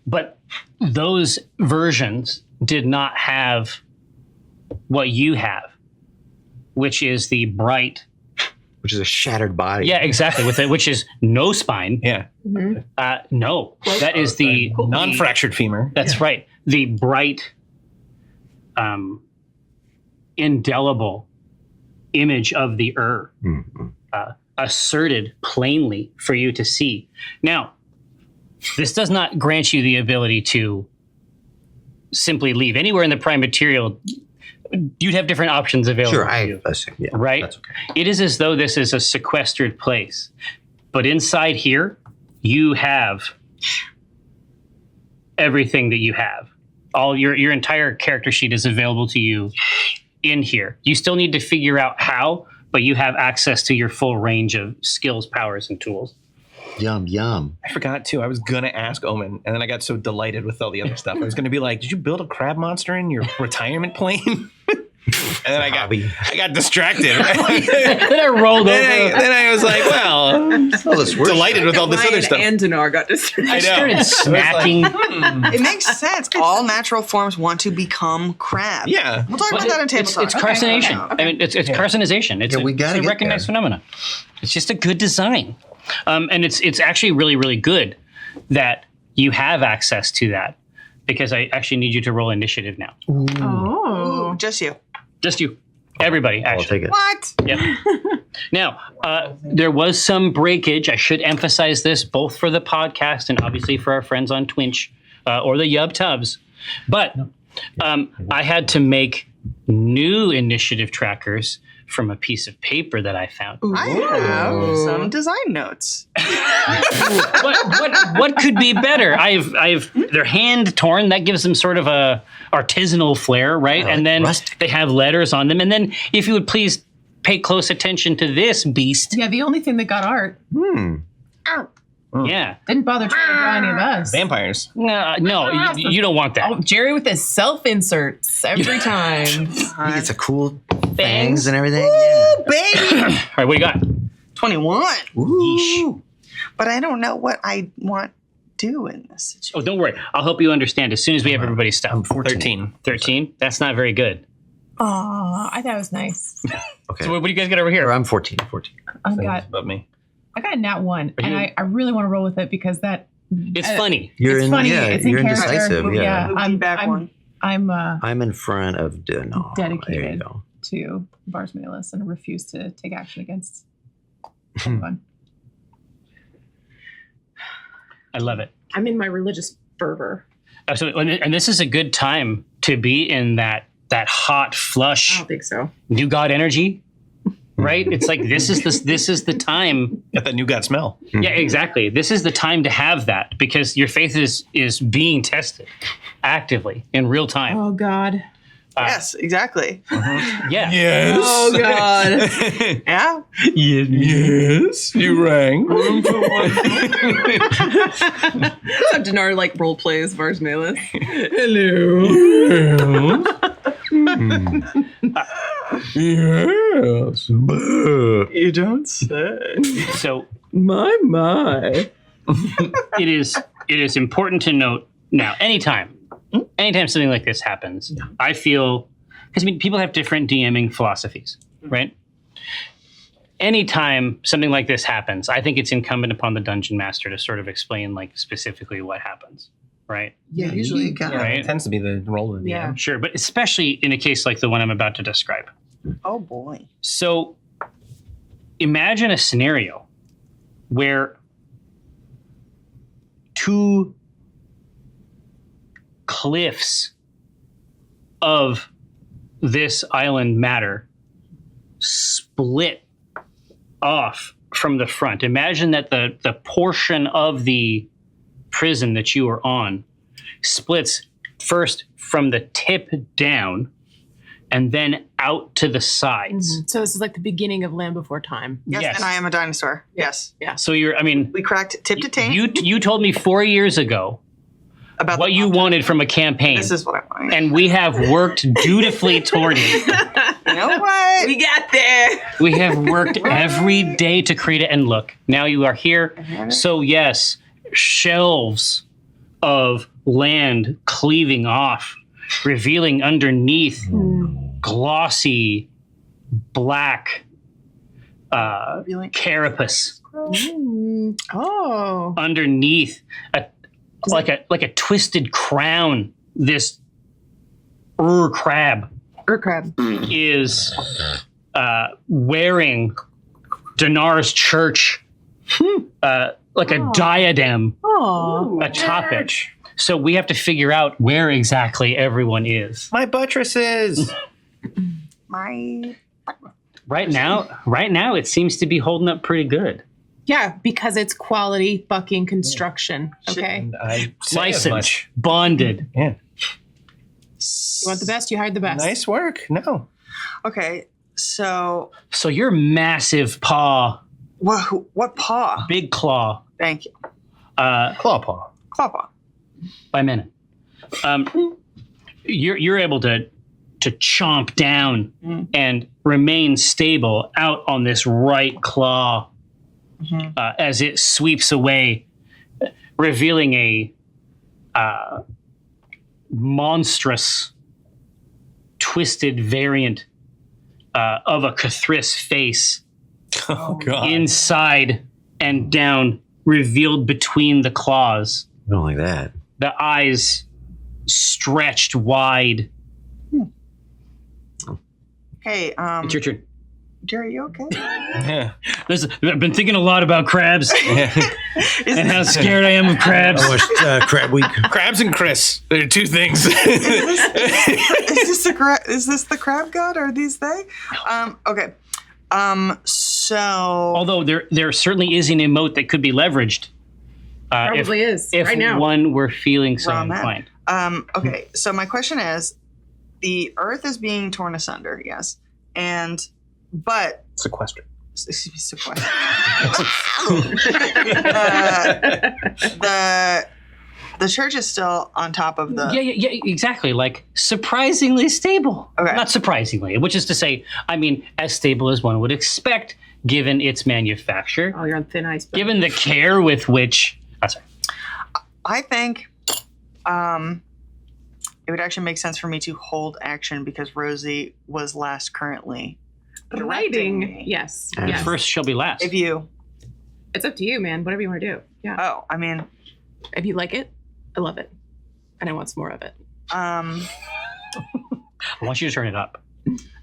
But those versions did not have what you have, which is the bright. Which is a shattered body. Yeah, exactly. With it, which is no spine. Yeah. No, that is the Non-fractured femur. That's right. The bright, indelible image of the asserted plainly for you to see. Now, this does not grant you the ability to simply leave. Anywhere in the prime material, you'd have different options available Sure, to you. yeah, Right? That's okay. It is as though this is a sequestered place. But inside here, you have everything that you have. All your entire character sheet is available to you in here. You still need to figure out how, but you have access to your full range of skills, powers, and tools. Yum, yum. I forgot too. I was gonna ask Omen, and then I got so delighted with all the other stuff. I was gonna be like, "Did you build a crab monster in your retirement plane?" And then I got distracted. Then I rolled over. then I was like, "Well, Oh, this works. delighted with all this other stuff." And Dinar got distracted. I know. started smacking. It makes sense. All natural forms want to become crab. Yeah. We'll talk about that in table It's talk. carcination. Okay. I mean, it's carcinization. It's, Yeah, we it's gotta a get recognized there. phenomenon. It's just a good design. And it's actually really, really good that you have access to that, because I actually need you to roll initiative now. Oh. Ooh, just you. Just you. Everybody, I'll actually. take it. What? Yep. Now, there was some breakage. I should emphasize this both for the podcast and obviously for our friends on Twitch or the Yub Tubs. But I had to make new initiative trackers from a piece of paper that I found. I have some design notes. What could be better? They're hand torn. That gives them sort of a artisanal flair, right? And then rustic. they have letters on them. And then, if you would please pay close attention to this beast. Yeah, the only thing that got art Yeah. didn't bother trying to draw any of us. Vampires. No, you don't want that. Oh, Jerry with his self-inserts every time. He gets a cool Fangs? fangs and everything. Ooh, baby. All right, what do you got? 21. Ooh. But I don't know what I want to do in this situation. Oh, don't worry. I'll help you understand as soon as we have everybody's stuff. 13. 13? That's not very good. Aw, I thought it was nice. Okay. So what do you guys got over Or here? I'm 14. I got Above me. a nat 1, Are and you- I really want to roll with it because that It's funny. You're it's in, funny. yeah, It's in you're character. indecisive. Yeah. Move you back one. I'm I'm in front of no. There you Dedicated. go. to Vars Malus and refuse to take action against anyone. I love it. I'm in my religious fervor. Absolutely. And this is a good time to be in that hot I flush don't think so. new god energy, right? It's like this is the time. Got that new god smell. Yeah, exactly. This is the time to have that, because your faith is being tested actively in real time. Oh God. Yes, exactly. Yeah. Yes. Oh God. Yeah. Yes. You rang. So Dinar like role plays Vars Malus. Yes. You don't say. So My. it is important to note now, anytime something like this happens, I feel, because people have different DMing philosophies, right? Anytime something like this happens, I think it's incumbent upon the dungeon master to sort of explain like specifically what happens, right? Yeah, usually you got Yeah, Right. it tends to be the role of the Yeah. DM. Sure, but especially in a case like the one I'm about to describe. Oh boy. So imagine a scenario where two cliffs of this island matter split off from the front. Imagine that the portion of the prison that you are on splits first from the tip down and then out to the sides. So this is like the beginning of Land Before Time. Yes, and I am a dinosaur. Yes. So you're, I mean, We cracked tip to taint. you told me 4 years ago about what you wanted from a campaign. This is what I wanted. And we have worked dutifully toward it. You know what? We got there. We have worked every day to create it. And look, now you are here. So yes, shelves of land cleaving off, revealing underneath glossy black carapace. Oh. Underneath like a twisted crown, this crab is wearing Dinar's church like a diadem atop it. So we have to figure out where exactly everyone is. My buttresses. Right now it seems to be holding up pretty good. Yeah, because it's quality fucking construction. Okay. And I say as Licensed, much. bonded. Yeah. You want the best, you hired the best. Nice work. No. Okay, so So your massive paw, what paw? big claw, Thank you. Claw paw. Claw paw. by minute. You're able to chomp down and remain stable out on this right claw as it sweeps away, revealing a monstrous, twisted variant of a Cathris face. Oh, God. Inside and down, revealed between the claws. I don't like that. The eyes stretched wide. Hey, It's your turn. Jerry, you okay? Yeah. I've been thinking a lot about crabs and how scared I am of crabs. I watched Crab Week. Crabs and Chris. They're two things. Is this the crab god? Or are these they? Okay. So Although there certainly is an emote that could be leveraged. Probably is. If right now. one were feeling so Wrong man. inclined. Okay, so my question is, the Earth is being torn asunder, yes, but Sequestered. sequestered. The church is still on top of the. Yeah, exactly. Like surprisingly stable. Okay. Not surprisingly, which is to say, I mean, as stable as one would expect, given its manufacture, Oh, you're on thin ice. But given the care with which. Oh, sorry. I think it would actually make sense for me to hold action because Rosie was last currently directing writing. me. Yes. The Yes. First shall be last. If you, It's up to you, man. Whatever you want to do. Yeah. oh, I mean, If you like it, I love it. And I want some more of it. I want you to turn it up.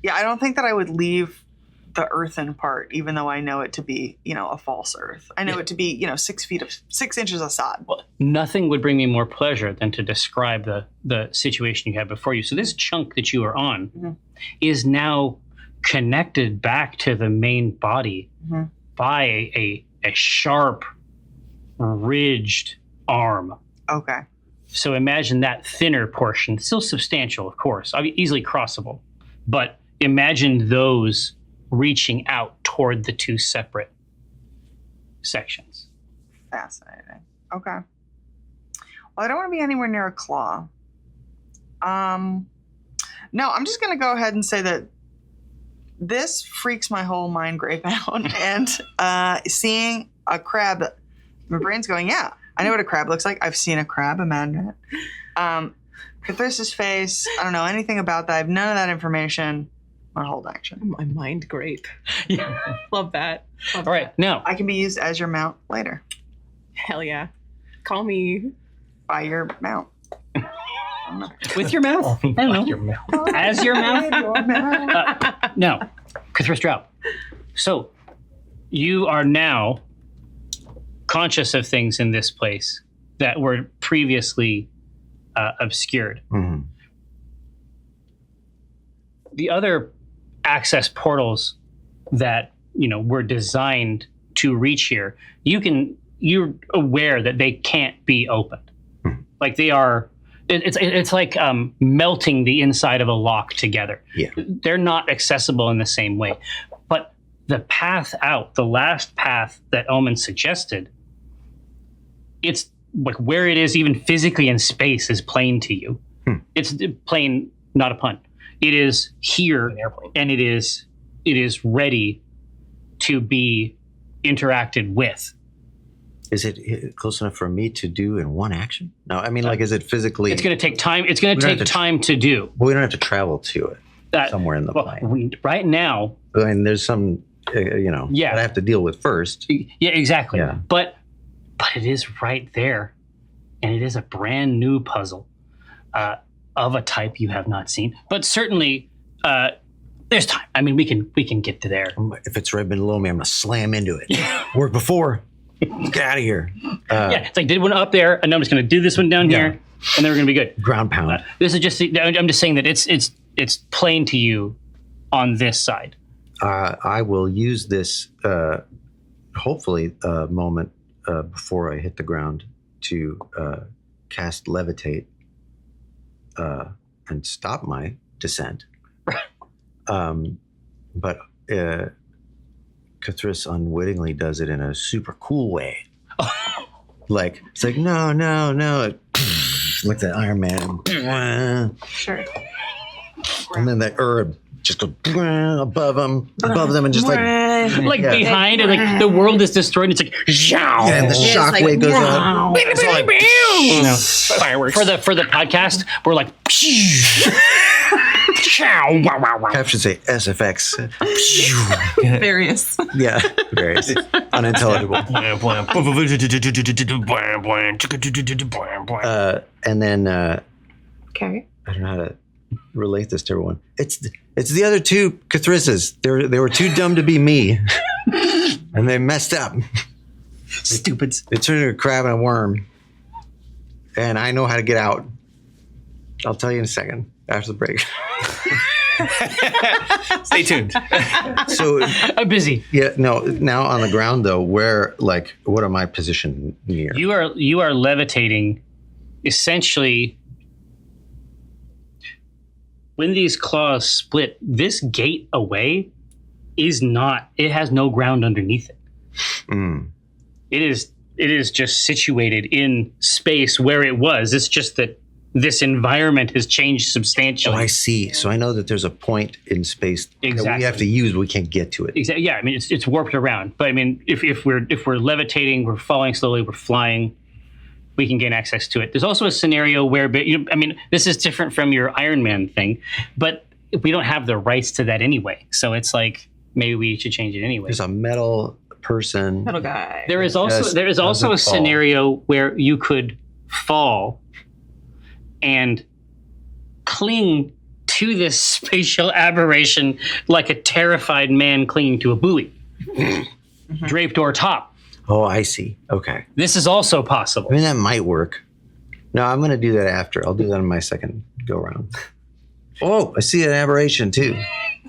yeah, I don't think that I would leave the earthen part, even though I know it to be, a false earth. I know it to be, 6 inches of sod. Well, nothing would bring me more pleasure than to describe the situation you have before you. So this chunk that you are on is now connected back to the main body by a sharp, ridged arm. Okay. So imagine that thinner portion, still substantial, of course, easily crossable, but imagine those reaching out toward the two separate sections. Fascinating. Okay. Well, I don't want to be anywhere near a claw. No, I'm just going to go ahead and say that this freaks my whole mind grape out. And seeing a crab, my brain's going, yeah, I know what a crab looks like. I've seen a crab, imagine it. Cathris's face, I don't know anything about that. I have none of that information. My hold action. My mind grape. Yeah. Love that. Love All right, now, I can be used as your mount later. Hell yeah. Call me. By your mount. with your mouth. I don't know. Your mouth. As your mouth. Your mount. No, Cathris Drought. So you are now conscious of things in this place that were previously obscured. Mhm. The other access portals that were designed to reach here, you're aware that they can't be opened. Like they are. It's like melting the inside of a lock together. Yeah. They're not accessible in the same way. But the path out, the last path that Omen suggested, it's like where it is, even physically in space, is plain to you. It's plain, not a pun. It is here, and it is ready to be interacted with. Is it close enough for me to do in one action? No, I mean, like, is it physically? It's going to take time. It's going to take time to do. Well, we don't have to travel to it somewhere in the plane. Right now. I mean, there's some, that I have to deal with first. Yeah, exactly. Yeah. But it is right there, and it is a brand new puzzle of a type you have not seen. But certainly, there's time. I mean, we can get to there. If it's right below me, I'm gonna slam into it. Worked before. Get out of here. It's like did one up there, and I'm just gonna do this one down here, and then we're gonna be good. Ground pound. This is just. I'm just saying that it's plain to you on this side. I will use this hopefully moment before I hit the ground to cast levitate and stop my descent. But Cthulhu unwittingly does it in a super cool way. Like, it's like, no. Like the Iron Man. Sure. And then the herb just goes above them, and just behind, and like the world is destroyed. And it's like, and the shockwave goes on. It's like, fireworks. For the podcast, we're like, I should say SFX. Various. Yeah, various. Unintelligible. And then Okay. I don't know how to relate this to everyone. It's the other two Cthulhu's. They were too dumb to be me, and they messed up. Stupids. They turned into a crab and a worm, and I know how to get out. I'll tell you in a second after the break. Stay tuned. So I'm busy. Yeah, no. Now on the ground though, what am I positioned near? You are levitating, essentially. When these claws split, this gate away is not. It has no ground underneath it. It is just situated in space where it was. It's just that this environment has changed substantially. Oh, I see. So I know that there's a point in space that we have to use. We can't get to it. Exactly. Yeah. I mean, it's warped around. But I mean, if we're levitating, we're falling slowly, we're flying, we can gain access to it. There's also a scenario where, I mean, this is different from your Iron Man thing, but we don't have the rights to that anyway. So it's like maybe we should change it anyway. There's a metal person. Metal guy. There is also a scenario where you could fall and cling to this spatial aberration like a terrified man clinging to a buoy, draped o'er top. Oh, I see. Okay. This is also possible. I mean, that might work. No, I'm going to do that after. I'll do that in my second go round. Oh, I see an aberration too.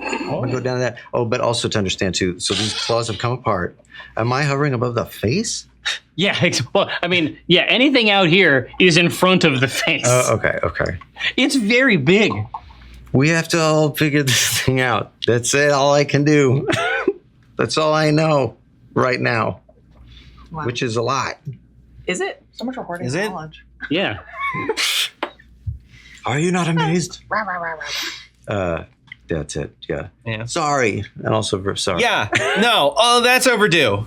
I'm going to go down to that. Oh, but also to understand too. So these claws have come apart. Am I hovering above the face? Yeah. Well, I mean, yeah. Anything out here is in front of the face. Okay. It's very big. We have to all figure this thing out. That's it. All I can do. That's all I know right now. Wow. Which is a lot. Is it? So much reporting Is it? knowledge. Yeah. Are you not amazed? That's it. Yeah. Sorry. And also sorry. Yeah. No. Oh, that's overdue.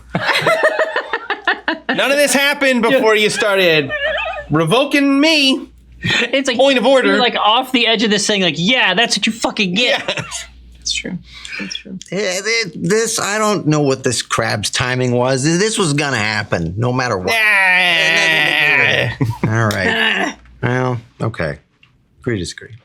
None of this happened before you started revoking me. It's like point of order. You're like off the edge of this thing. Like, yeah, that's what you fucking get. Yeah. That's true. This, I don't know what this crab's timing was. This was going to happen no matter what. All right. Well, okay. Agree to disagree.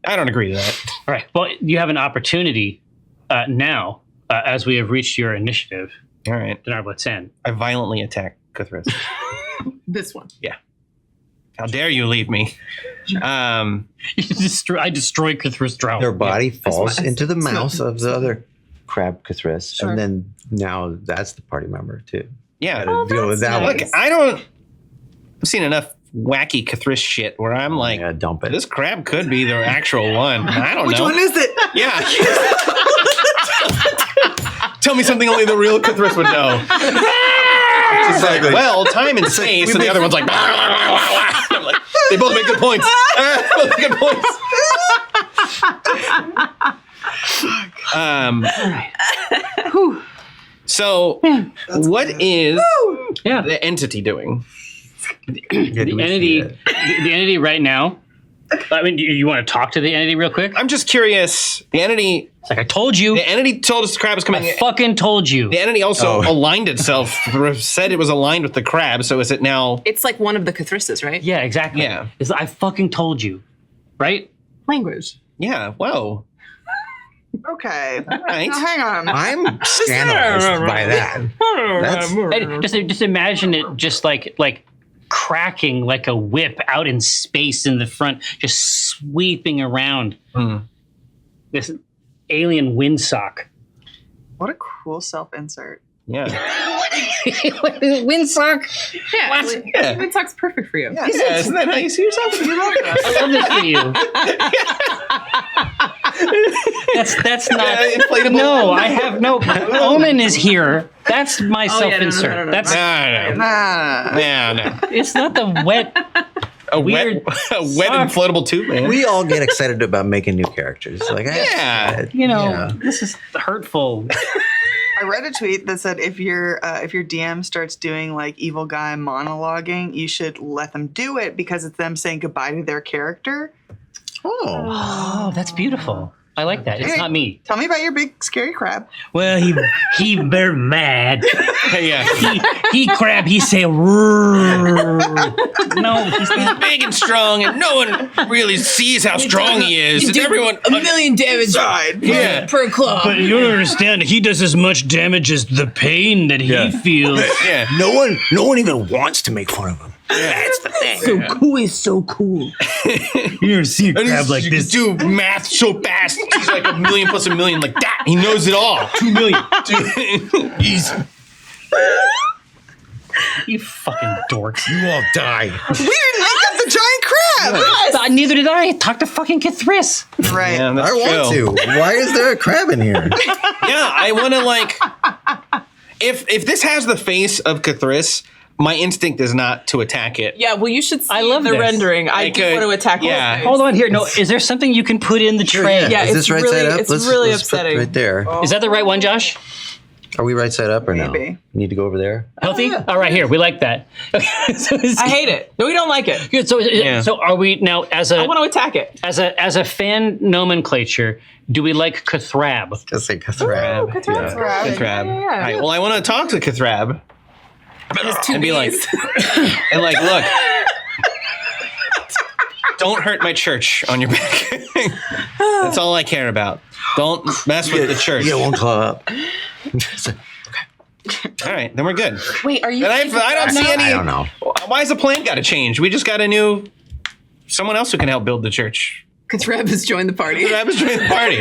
I don't agree to that. All right. Well, you have an opportunity now, as we have reached your initiative. All right. Dinar Blitz End. I violently attack Cthulhu. This one. Yeah. How dare you leave me? I destroy Cthulhu's drown. Their body falls into the mouth of the other crab Cthulhu, and then now that's the party member too. Yeah. Deal with that Look, I've seen enough wacky Cthulhu shit where I'm like, dump it. This crab could be the actual one. I don't know. Which one is it? Yeah. Tell me something only the real Cthulhu would know. It's like, well, time and space, and the other one's like, I'm like, they both make good points. Both make good points. So, what is the entity doing? The entity right now. I mean, you want to talk to the entity real quick? I'm just curious. The entity. It's like I told you. The entity told us the crab was coming. I fucking told you. The entity also aligned itself. Said it was aligned with the crab. So is it now? It's like one of the Cathrisses, right? Yeah, exactly. Yeah. It's I fucking told you, right? Language. Yeah. Whoa. Okay. All right. Now, hang on. I'm scandalized by that. Just imagine it, just like cracking like a whip out in space in the front, just sweeping around this alien windsock. What a cool self-insert. Yeah. Windsock? Yeah. What? Yeah. Windsock's perfect for you. Yeah. Yeah, isn't that how you see yourself? You love that. I love this for you. That's not inflatable. No, I have no. Omen is here. That's my self-insert. no. That's No. it's not the wet. A Weird wet inflatable tube, man. We all get excited about making new characters. Like, Yeah. This is hurtful. I read a tweet that said if your DM starts doing like evil guy monologuing, you should let them do it because it's them saying goodbye to their character. Oh, that's beautiful. I like that. It's Hey, not me. Tell me about your big scary crab. Well, he very mad. Yeah. He crab. He say, "Rrrr." No, he's He's not. big and strong, and no one really sees how strong he is. And everyone, $1 million damage yeah, per claw. But you don't understand. He does as much damage as the pain that he feels. yeah. No one even wants to make fun of him. That's the thing. so cool is so cool. You never see a And crab like you this. can do math so fast. He's like 1,000,000 plus 1,000,000 like that. He knows it all. 2 million. He's You fucking dorks. You all die. We didn't make up the giant crab. Neither did I. Talk to fucking Kithris. Right. yeah, that's I want true. to. Why is there a crab in here? Yeah, I want to like. If this has the face of Cathris, my instinct is not to attack it. Yeah, well, you should see I love the this. rendering. I do want to attack yeah. his face. Hold on here. No, is there something you can put in the tray? Yeah, Is it's this right really- side up? it's really let's put upsetting. right there. Is that the right one, Josh? Are we right side up or no? Maybe. Need to go over there? Healthy? All right, here. We like that. So I hate it. No, we don't like it. Good. So are we now as I a want to attack it. as a fan nomenclature? Do we like Cathrab? Just say Cathrab. Cathrab's Yeah. crab. Cathrab. Yeah. All right, well, I want to talk to Cathrab and be like, and like, look, don't hurt my church on your back. That's all I care about. Don't mess with the church. Yeah, one claw up. All right, then we're good. Wait, are you? And I don't see any. I don't know. Why is the plan got to change? We just got a new someone else who can help build the church. Cathrab has joined the party. Cathrab is joining the party.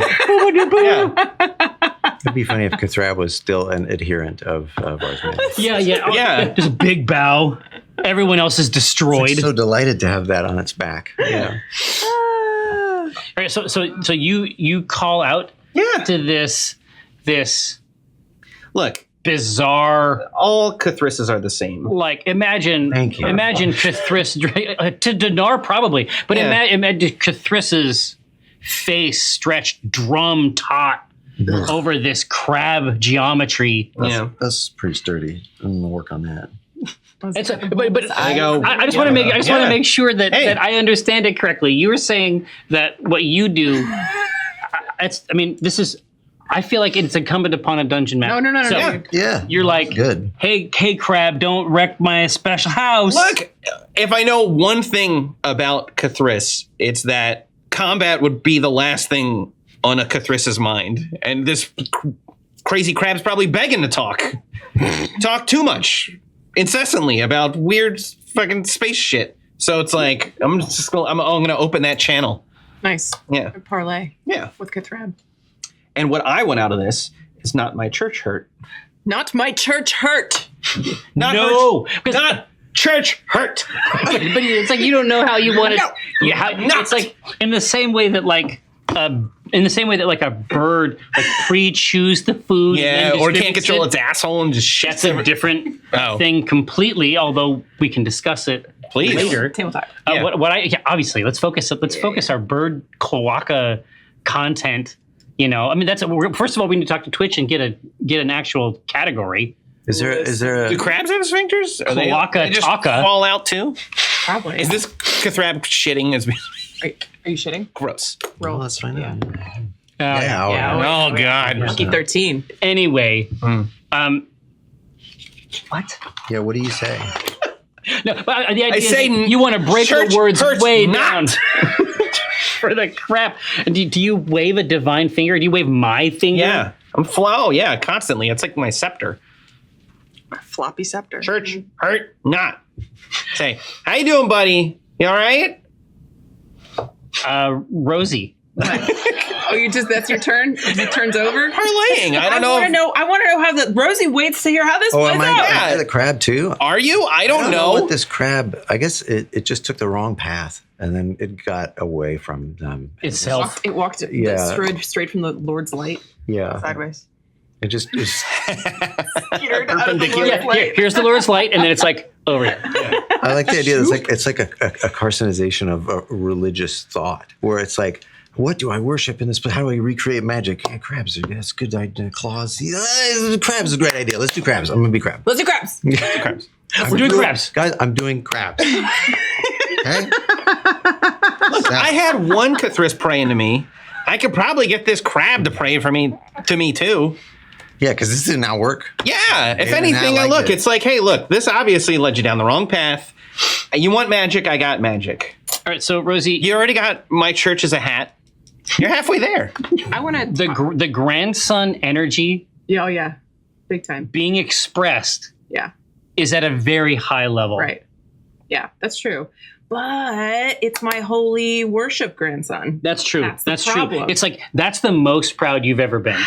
Yeah. It'd be funny if Cathrab was still an adherent of ours. Yeah. Yeah. Just a big bow. Everyone else is destroyed. So delighted to have that on its back. Yeah. All right. So you call out to this Look, bizarre. all Cathrisses are the same. Like imagine Thank you. Cathris to Dinar probably, but Yeah. imagine Cathris's face stretched drum taut over this crab geometry. Yeah. That's pretty sturdy. I'm gonna work on that. It's but I go. I just want to make want to make sure that, Hey. that I understand it correctly. You were saying that what you do. This is. I feel like it's incumbent upon a dungeon master. No. So Yeah. Yeah. you're like, Good. hey, crab, don't wreck my special house. Look, if I know one thing about Cathris, it's that combat would be the last thing on a Cathris's mind, and this crazy crab's probably begging to talk too much, incessantly about weird fucking space shit. So it's like I'm gonna open that channel. Nice. Yeah, Parlay yeah. with Cathrab. And what I want out of this is not my church hurt. Not my church hurt. Not No, hurt. because Not church hurt. but it's like you don't know how you want it. It's like in the same way that like in the same way that like a bird like pre-chews the food. Yeah, and then or can't distributes control it. its asshole and just shits That's a different thing completely. Although we can discuss it later. Table talk. Obviously, let's focus our bird cloaca content. You know, I mean, first of all, we need to talk to Twitch and get an actual category. Is there Do crabs have sphincters? Are they just Taka. fall out too? Probably. Is this Cathrab shitting? Are you shitting? Gross. Well, let's find out. Oh God. Monkey 13. Anyway, what? Yeah, what do you say? No, but the idea say is you want to break the church words hurts way not. down for the crap. Do you wave a divine finger? Do you wave my finger? Yeah, I'm flow. Yeah, constantly. It's like my scepter. Floppy scepter. Church hurt not. Say, how you doing, buddy? You all right? Rosie. Oh, that's your turn? Your turn's over? Parlaying. I don't know. I want to know how the Rosie waits to hear how this plays am I out. the crab too? Are you? I don't know. What this crab, I guess it just took the wrong path and then it got away from Itself. It walked straight from the Lord's light. Yeah. Sideways. It just is. Scared out of the Lord's Yeah, light. here's the Lord's light, and then it's like over here. I like the idea. It's like a carcinization of a religious thought, where it's like, what do I worship in this place? How do I recreate magic? Yeah, crabs. That's a good idea. Claws. Crabs is a great idea. Let's do crabs. I'm gonna be crab. Let's do crabs. Crabs. We're doing crabs. Guys, I'm doing crabs. Okay? I had one Cathris praying to me. I could probably get this crab to pray to me too. Yeah, because this did not work. Yeah. If Yeah, anything, I like it. it's like, hey, look, this obviously led you down the wrong path. You want magic? I got magic. All right, so Rosie, You already got my church as a hat. You're halfway there. I want to. the grandson energy Yeah, oh yeah. Big time. being expressed Yeah. is at a very high level. Right. Yeah, that's true. But it's my holy worship grandson. That's true. That's the true. problem. It's like that's the most proud you've ever been.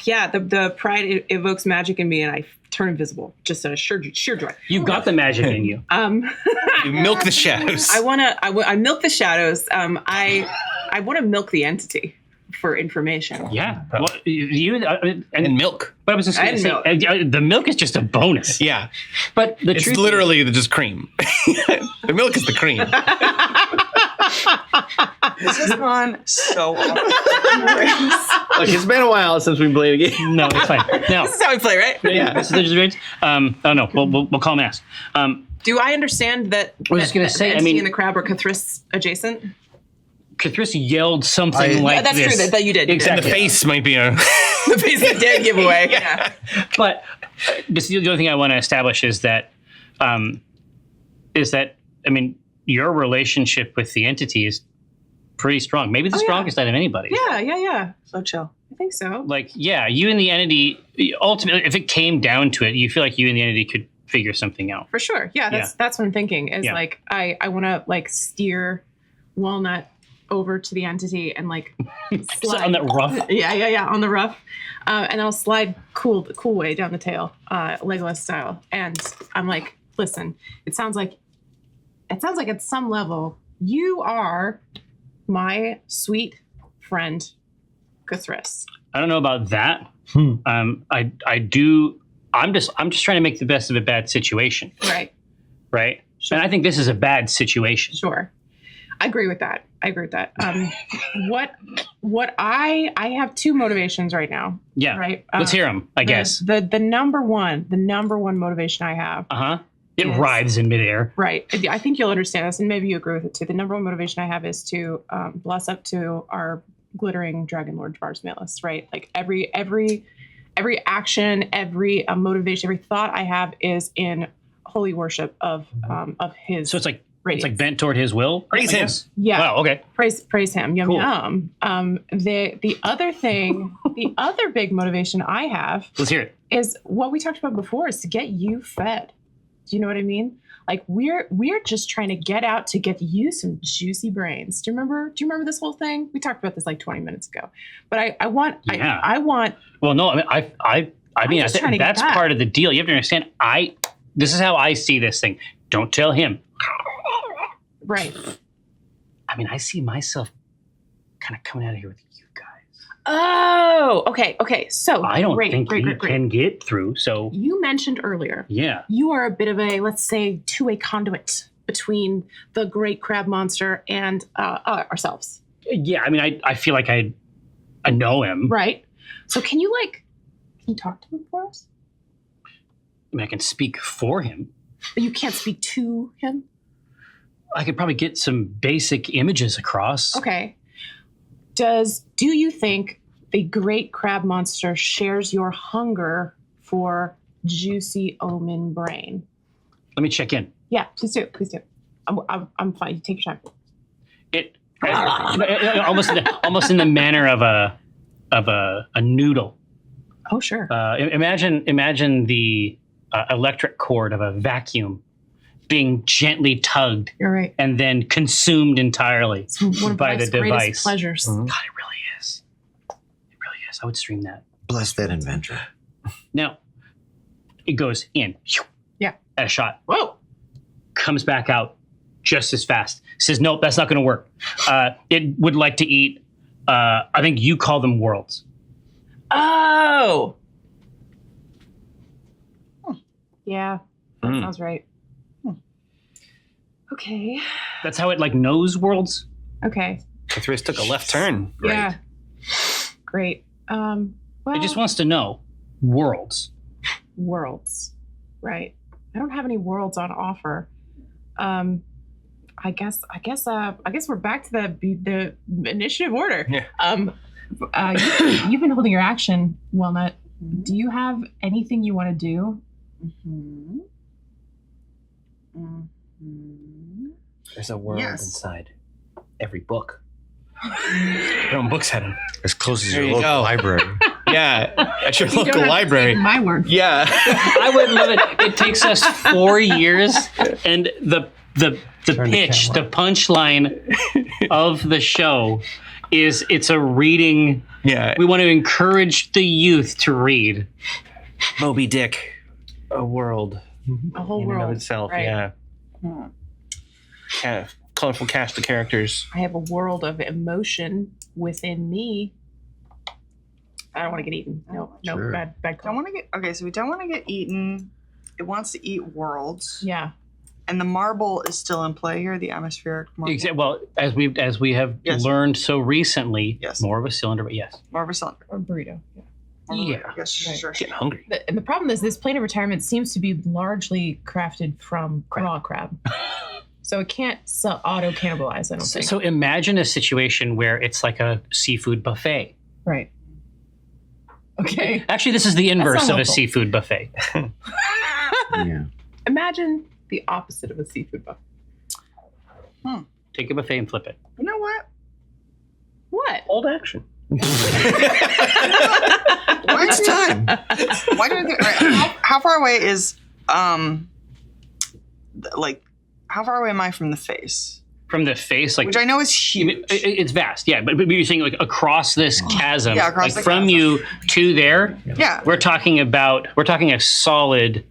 Yeah, the pride evokes magic in me, and I turn invisible. Just a sheer joy. You got the magic in you. You milk the shadows. I milk the shadows. I want to milk the entity for information. Yeah. Well, you and milk. But I was just going to say, the milk is just a bonus. Yeah. But the It's truth literally just cream. The milk is the cream. This has gone so off. Look, it's been a while since we played a game. No, it's fine. No. This is how we play, right? Yeah. This is the oh no, we'll call him ass. Do I understand that? I was just gonna say, the I entity mean- and the crab are Cathris adjacent. Cathris yelled something like that's this. true that you did. And the face might be a... The face that did give away. Yeah. But just the only thing I want to establish is that I mean, your relationship with the entity is pretty strong. Maybe the strongest out of anybody. Yeah. So chill. I think so. Like, yeah, you and the entity, ultimately, if it came down to it, you feel like you and the entity could figure something out. For sure. Yeah, that's what I'm thinking. Is like I want to like steer Walnut over to the entity and like slide on that rough. Yeah, on the rough, and I'll slide cool way down the tail, Legolas style. And I'm like, listen, it sounds like at some level you are my sweet friend, Cathris. I don't know about that. I do. I'm just trying to make the best of a bad situation. Right. Sure. And I think this is a bad situation. Sure. I agree with that. What I have two motivations right now. Yeah. Right. Let's hear them. I guess. The number one motivation I have. It writhes in midair. Right. I think you'll understand this, and maybe you agree with it too. The number one motivation I have is to bless up to our glittering Dragon Lord Vars Malus. Right. Like every action, every motivation, every thought I have is in holy worship of his. So it's like radiance. It's like bent toward his will. Praise him. Yeah. Wow. Okay. Praise him. Yum Cool. yum. The other thing, the other big motivation I have Let's hear it. is what we talked about before, is to get you fed. Do you know what I mean? Like we're just trying to get out to get you some juicy brains. Do you remember this whole thing? We talked about this like 20 minutes ago. But I want. Well, no. I mean, just trying to get that's that. part of the deal. You have to understand. This is how I see this thing. Don't tell him. Right. I mean, I see myself kind of coming out of here with you guys. Oh, okay. So I don't great, think great, he great, great. can get through. So You mentioned earlier yeah, you are a bit of a, let's say, two-way conduit between the great crab monster and ourselves, yeah. I mean, I feel like I know him. right? So can you talk to him for us? I mean, I can speak for him. But you can't speak to him? I could probably get some basic images across. Okay. Do you think the great crab monster shares your hunger for juicy omen brain? Let me check in. Yeah, please do. I'm fine. You take your time. It almost in the manner of a noodle. Oh, sure. Imagine the electric cord of a vacuum being gently tugged You're right. and then consumed entirely It's one of by the life's greatest device. pleasures. God, it really is. It really is. I would stream that. Bless that inventor. Now, it goes in. Yeah. At a shot. Whoa. Comes back out just as fast. Says, nope, that's not going to work. It would like to eat, I think you call them worlds. Oh. Yeah, that Mm. sounds right. Okay. That's how it knows worlds. Okay. Chris took a left turn. Yeah. Great. Well, It just wants to know worlds. worlds. Right. I don't have any worlds on offer. I guess we're back to the initiative order. Yeah. You've been holding your action, Walnut. Do you have anything you want to do? There's a world Yes. inside every book. Your own books had them. As close as There your you local go. library. Yeah, at your You don't local have to library. take my word. Yeah. I would love it. It takes us 4 years, and the pitch, the punchline of the show is it's a reading. Yeah. We want to encourage the youth to read. Moby Dick, a world A whole in and world of itself. right. Yeah. Kind of colorful cast of characters. I have a world of emotion within me. I don't want to get eaten. No, Sure. bad Don't call. want to get okay. So we don't want to get eaten. It wants to eat worlds, Yeah. and the marble is still in play here. The atmospheric marble. Well, as we have Yes. learned so recently, Yes. more of a cylinder, but yes. More of a cylinder. Or burrito. Yeah. Yeah. Yes, sure. Getting hungry. And the problem is this plane of retirement seems to be largely crafted from raw crab. So it can't auto cannibalize, I don't think. So imagine a situation where it's like a seafood buffet. Right. Okay. Actually, this is the inverse not of a helpful. seafood buffet. Yeah. Imagine the opposite of a seafood buffet. Take a buffet and flip it. You know what? What? Old action. Why It's time. Why do you think? How far away is how far away am I from the face? From the face, Which I know is huge. it's vast, yeah. But you're saying across this chasm, Yeah, across the from chasm. you to there. Yeah. We're talking a solid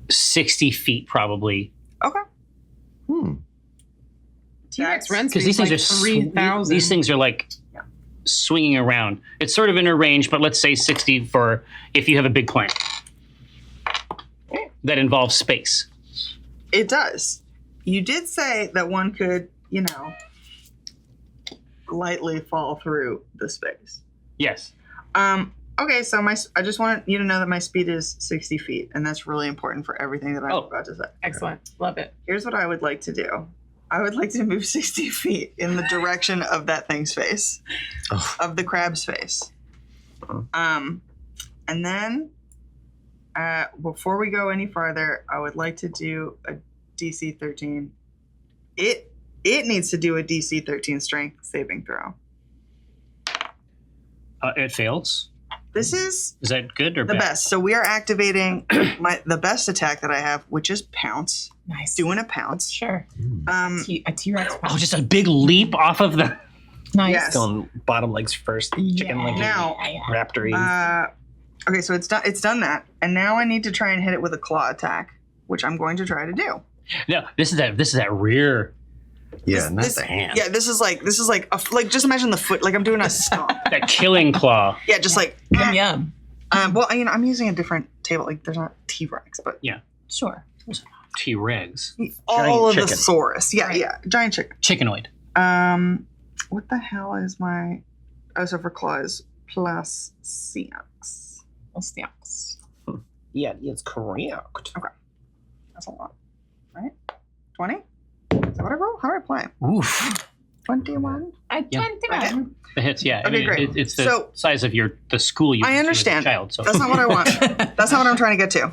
60 feet probably. Okay. T-Rex That's- run Because speed these is things like are 3,000. these things are swinging around. It's sort of in a range, but let's say 60 for if you have a big plane that involves space. It does. You did say that one could, lightly fall through the space. Yes. Okay, so I just want you to know that my speed is 60 feet, and that's really important for everything that I'm about to say. Excellent. Love it. Here's what I would like to do. I would like to move 60 feet in the direction of that thing's face, of the crab's face. And then, before we go any farther, I would like to do a DC 13. It needs to do a DC 13 strength saving throw. It fails. This is Is that good or the bad? best. So we are activating the best attack that I have, which is pounce. Nice. Doing a pounce. Sure. Um, A T-Rex. Oh, just a big leap off of the. nice. yes. Going bottom legs first. Chicken leg. Now, Raptor-y. okay, so it's done that, and now I need to try and hit it with a claw attack, which I'm going to try to do. No, this is that rear Yeah, not the hand. Yeah, this is like like just imagine the foot. Like I'm doing a stomp. That killing claw. Yeah, just like Yum yum. well, I'm using a different table. Like there's not T-Rex, but Sure. T-Regs. all of the chicken. Saurus. Yeah, yeah, giant chicken. Chickenoid. What the hell is my? Oh, so for claws plus CX. Yeah, it's correct. That's a lot, right? 20? Is that what I roll? How do I play? Oof. 21. The hits, yeah. Okay, great. It's the So- size of the school you I went to as a understand. child. So That's not what I want. That's not what I'm trying to get to.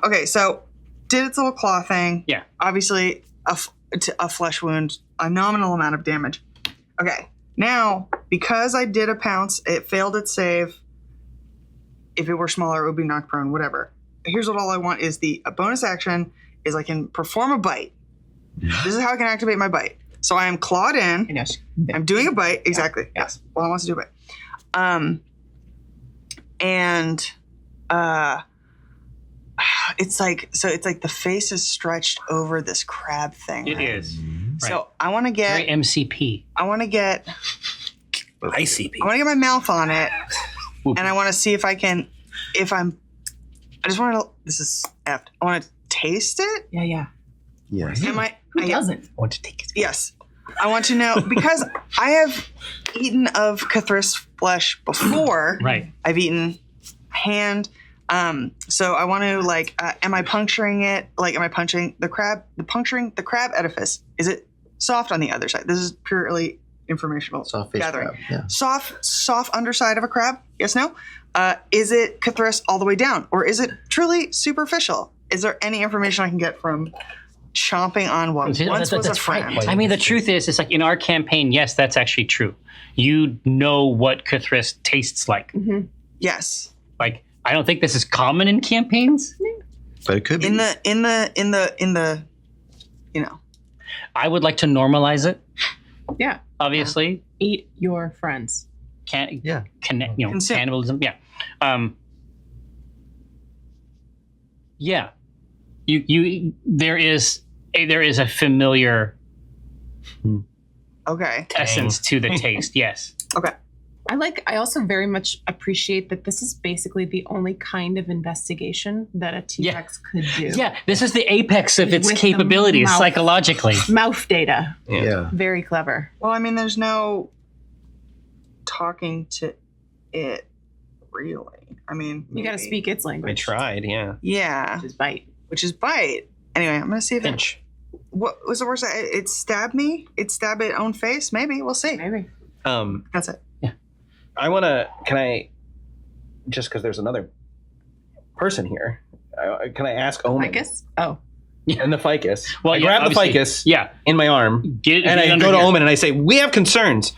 Okay, so did its little claw thing. Yeah. Obviously, a flesh wound, a nominal amount of damage. Okay, now because I did a pounce, it failed its save. If it were smaller, it would be knocked prone. Whatever. Here's what all I want is a bonus action is I can perform a bite. This is how I can activate my bite. So I am clawed in. Yes. I'm doing a bite. Exactly. Yes. Well, I want to do a bite. It's like the face is stretched over this crab thing. it right? is. So I want to Very get. MCP. I want to get. ICP. I want to get my mouth on it, and I want to see if I can. I just want to. This is effed. I want to taste it. Yeah. Yes. Am I? Who doesn't? I want to take it. Yes. I want to know because I have eaten of Cathris flesh before. Right. I've eaten hand. So I want to am I puncturing it? Like, am I punching the crab? Puncturing the crab edifice. Is it soft on the other side? This is purely informational Soft face gathering. crab. Yeah. Soft underside of a crab. Yes, no. Is it Cathris all the way down, or is it truly superficial? Is there any information I can get from chomping on what once was a That's right. friend? I mean, the truth is, it's like in our campaign, yes, that's actually true. You know what Cathris tastes like. Yes. Like, I don't think this is common in campaigns. But it could be. In the I would like to normalize it. Yeah. Obviously, Eat your friends. Yeah. Consume. Cannibalism. Yeah. Yeah. You. There is a familiar Okay. essence to the taste. Yes. Okay. I also very much appreciate that this is basically the only kind of investigation that a T-Rex could do. Yeah. This is the apex of its With the capabilities mouth. psychologically. Mouth data. Yeah. Very clever. Well, I mean, there's no talking to it, really. I mean, You got to maybe. speak its I language. tried, yeah. Yeah, Which is bite. which is bite. Anyway, I'm gonna see if it. Pinch. What was the worst? It stabbed me. It stabbed its own face. Maybe we'll see. Maybe. That's it. Can I, just because there's another person here, can I ask Omen? Ficus? Oh. And the ficus. Well, I yeah, grab the obviously. ficus Yeah. in my arm, Get and it I under go to here. Omen and I say, we have concerns.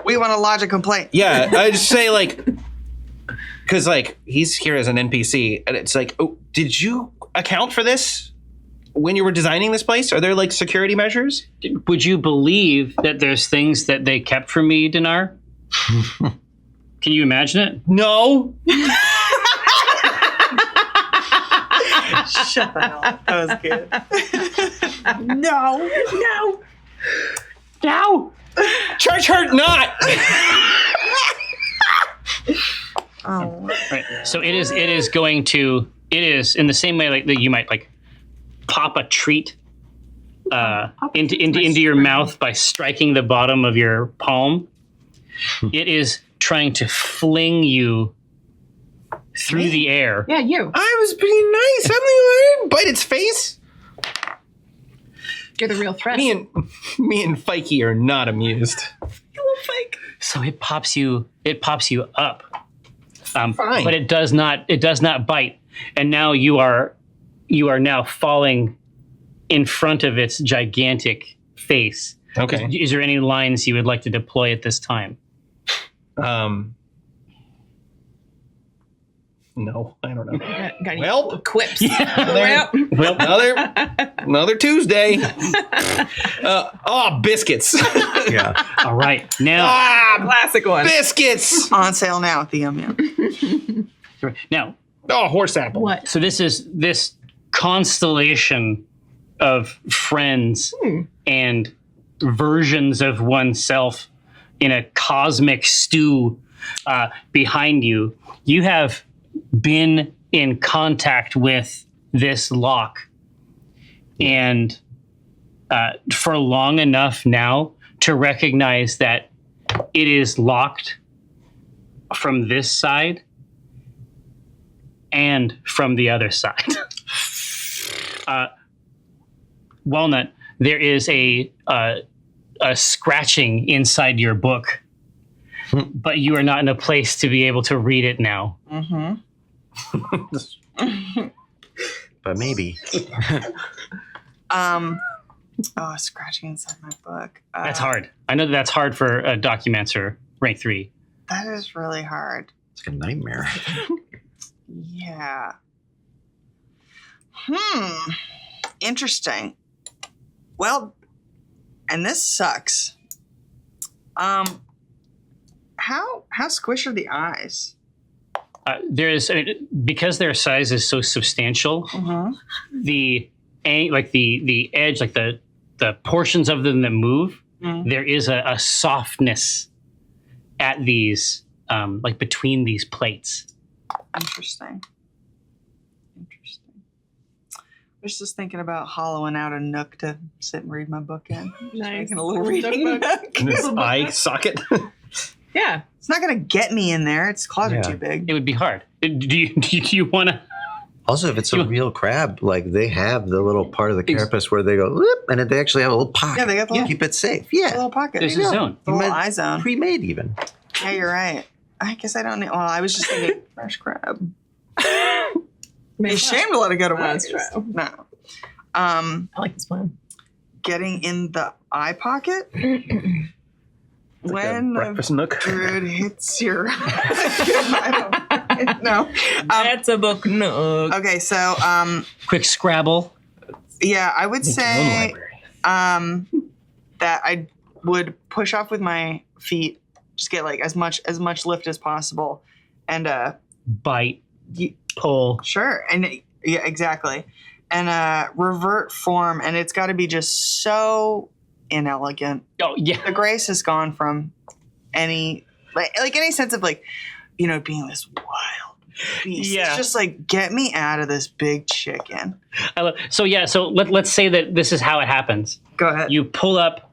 We want to lodge a complaint. Yeah, I just say because he's here as an NPC, and it's like, oh, did you account for this when you were designing this place? Are there security measures? Would you believe that there's things that they kept from me, Dinar? Can you imagine it? No. Shut the hell up. That was good. No. Charge her not. Oh. Right. So it is in the same way that you might pop a treat into your mouth by striking the bottom of your palm. It is trying to fling you through the air. Yeah, you. I was pretty nice. I didn't bite its face. You're the real threat. Me and Fikey are not amused. So it pops you up. Fine. But it does not bite. And now you are now falling in front of its gigantic face. Okay. Is there any lines you would like to deploy at this time? No, I don't know. Got any Well, quips. Well, another Tuesday. Biscuits. Yeah. All right. Now, Classic one. Biscuits. On sale now at the Yum Yum. now, Oh, horse apple. What? so this constellation of friends and versions of oneself in a cosmic stew behind you. You have been in contact with this lock, and for long enough now to recognize that it is locked from this side and from the other side. Walnut, there is a scratching inside your book, but you are not in a place to be able to read it now. But maybe. Scratching inside my book. That's hard. I know that's hard for a Documancer rank 3. That is really hard. It's like a nightmare. Yeah. Interesting. Well, and this sucks. How squish are the eyes? Because their size is so substantial, the edge, like the portions of them that move, there is a softness at these, like between these plates. Interesting. I was just thinking about hollowing out a nook to sit and read my book in. Nice. Making a little reading nook. In this eye socket. Yeah. It's not going to get me in there. It's closet too big. It would be hard. Do you want to? Also, if it's a real crab, like they have the little part of the carapace where they go, whoop, and they actually have a little pocket. Yeah, they got the to little- keep it safe. A Yeah. little pocket. There's a zone. The little eye zone. Pre-made even. Yeah, you're right. I guess I don't know. Well, I was just thinking fresh crab. Maybe It's a shame to let it go to That's waste. true. No. I like this plan. Getting in the eye pocket. When the Breakfast nook. druid hits your I don't know. That's a book nook. Okay, so Quick Scrabble. yeah, I would Own say library. that I would push off with my feet, just get like as much lift as possible, and Bite. Pull. sure, and yeah, exactly, and revert form, and it's got to be just so inelegant. Oh yeah. The grace has gone from any like any sense of like, being this wild beast. Yeah. It's just like, get me out of this big chicken. So let's say that this is how it happens. Go ahead. You pull up,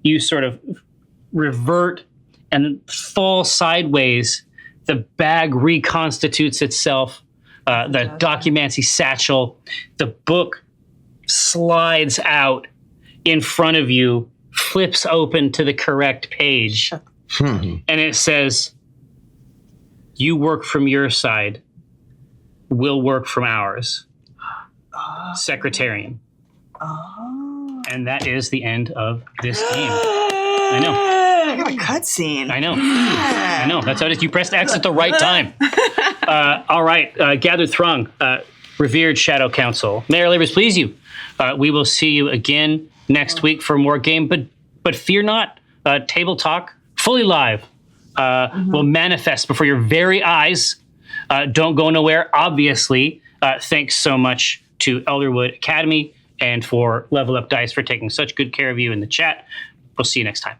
you sort of revert and fall sideways. The bag reconstitutes itself. The Documancy satchel. The book slides out in front of you, flips open to the correct page, and it says, "You work from your side. We'll work from ours." Secretarian. And that is the end of this game. I know. I got a cutscene. I know. I know. That's how it is. You pressed X at the right time. All right. Gathered throng. Revered Shadow Council. May our labors please you. We will see you again next week for more game. But fear not. Table Talk, fully live, will manifest before your very eyes. Don't go nowhere, obviously. Thanks so much to Elderwood Academy and for Level Up Dice for taking such good care of you in the chat. We'll see you next time.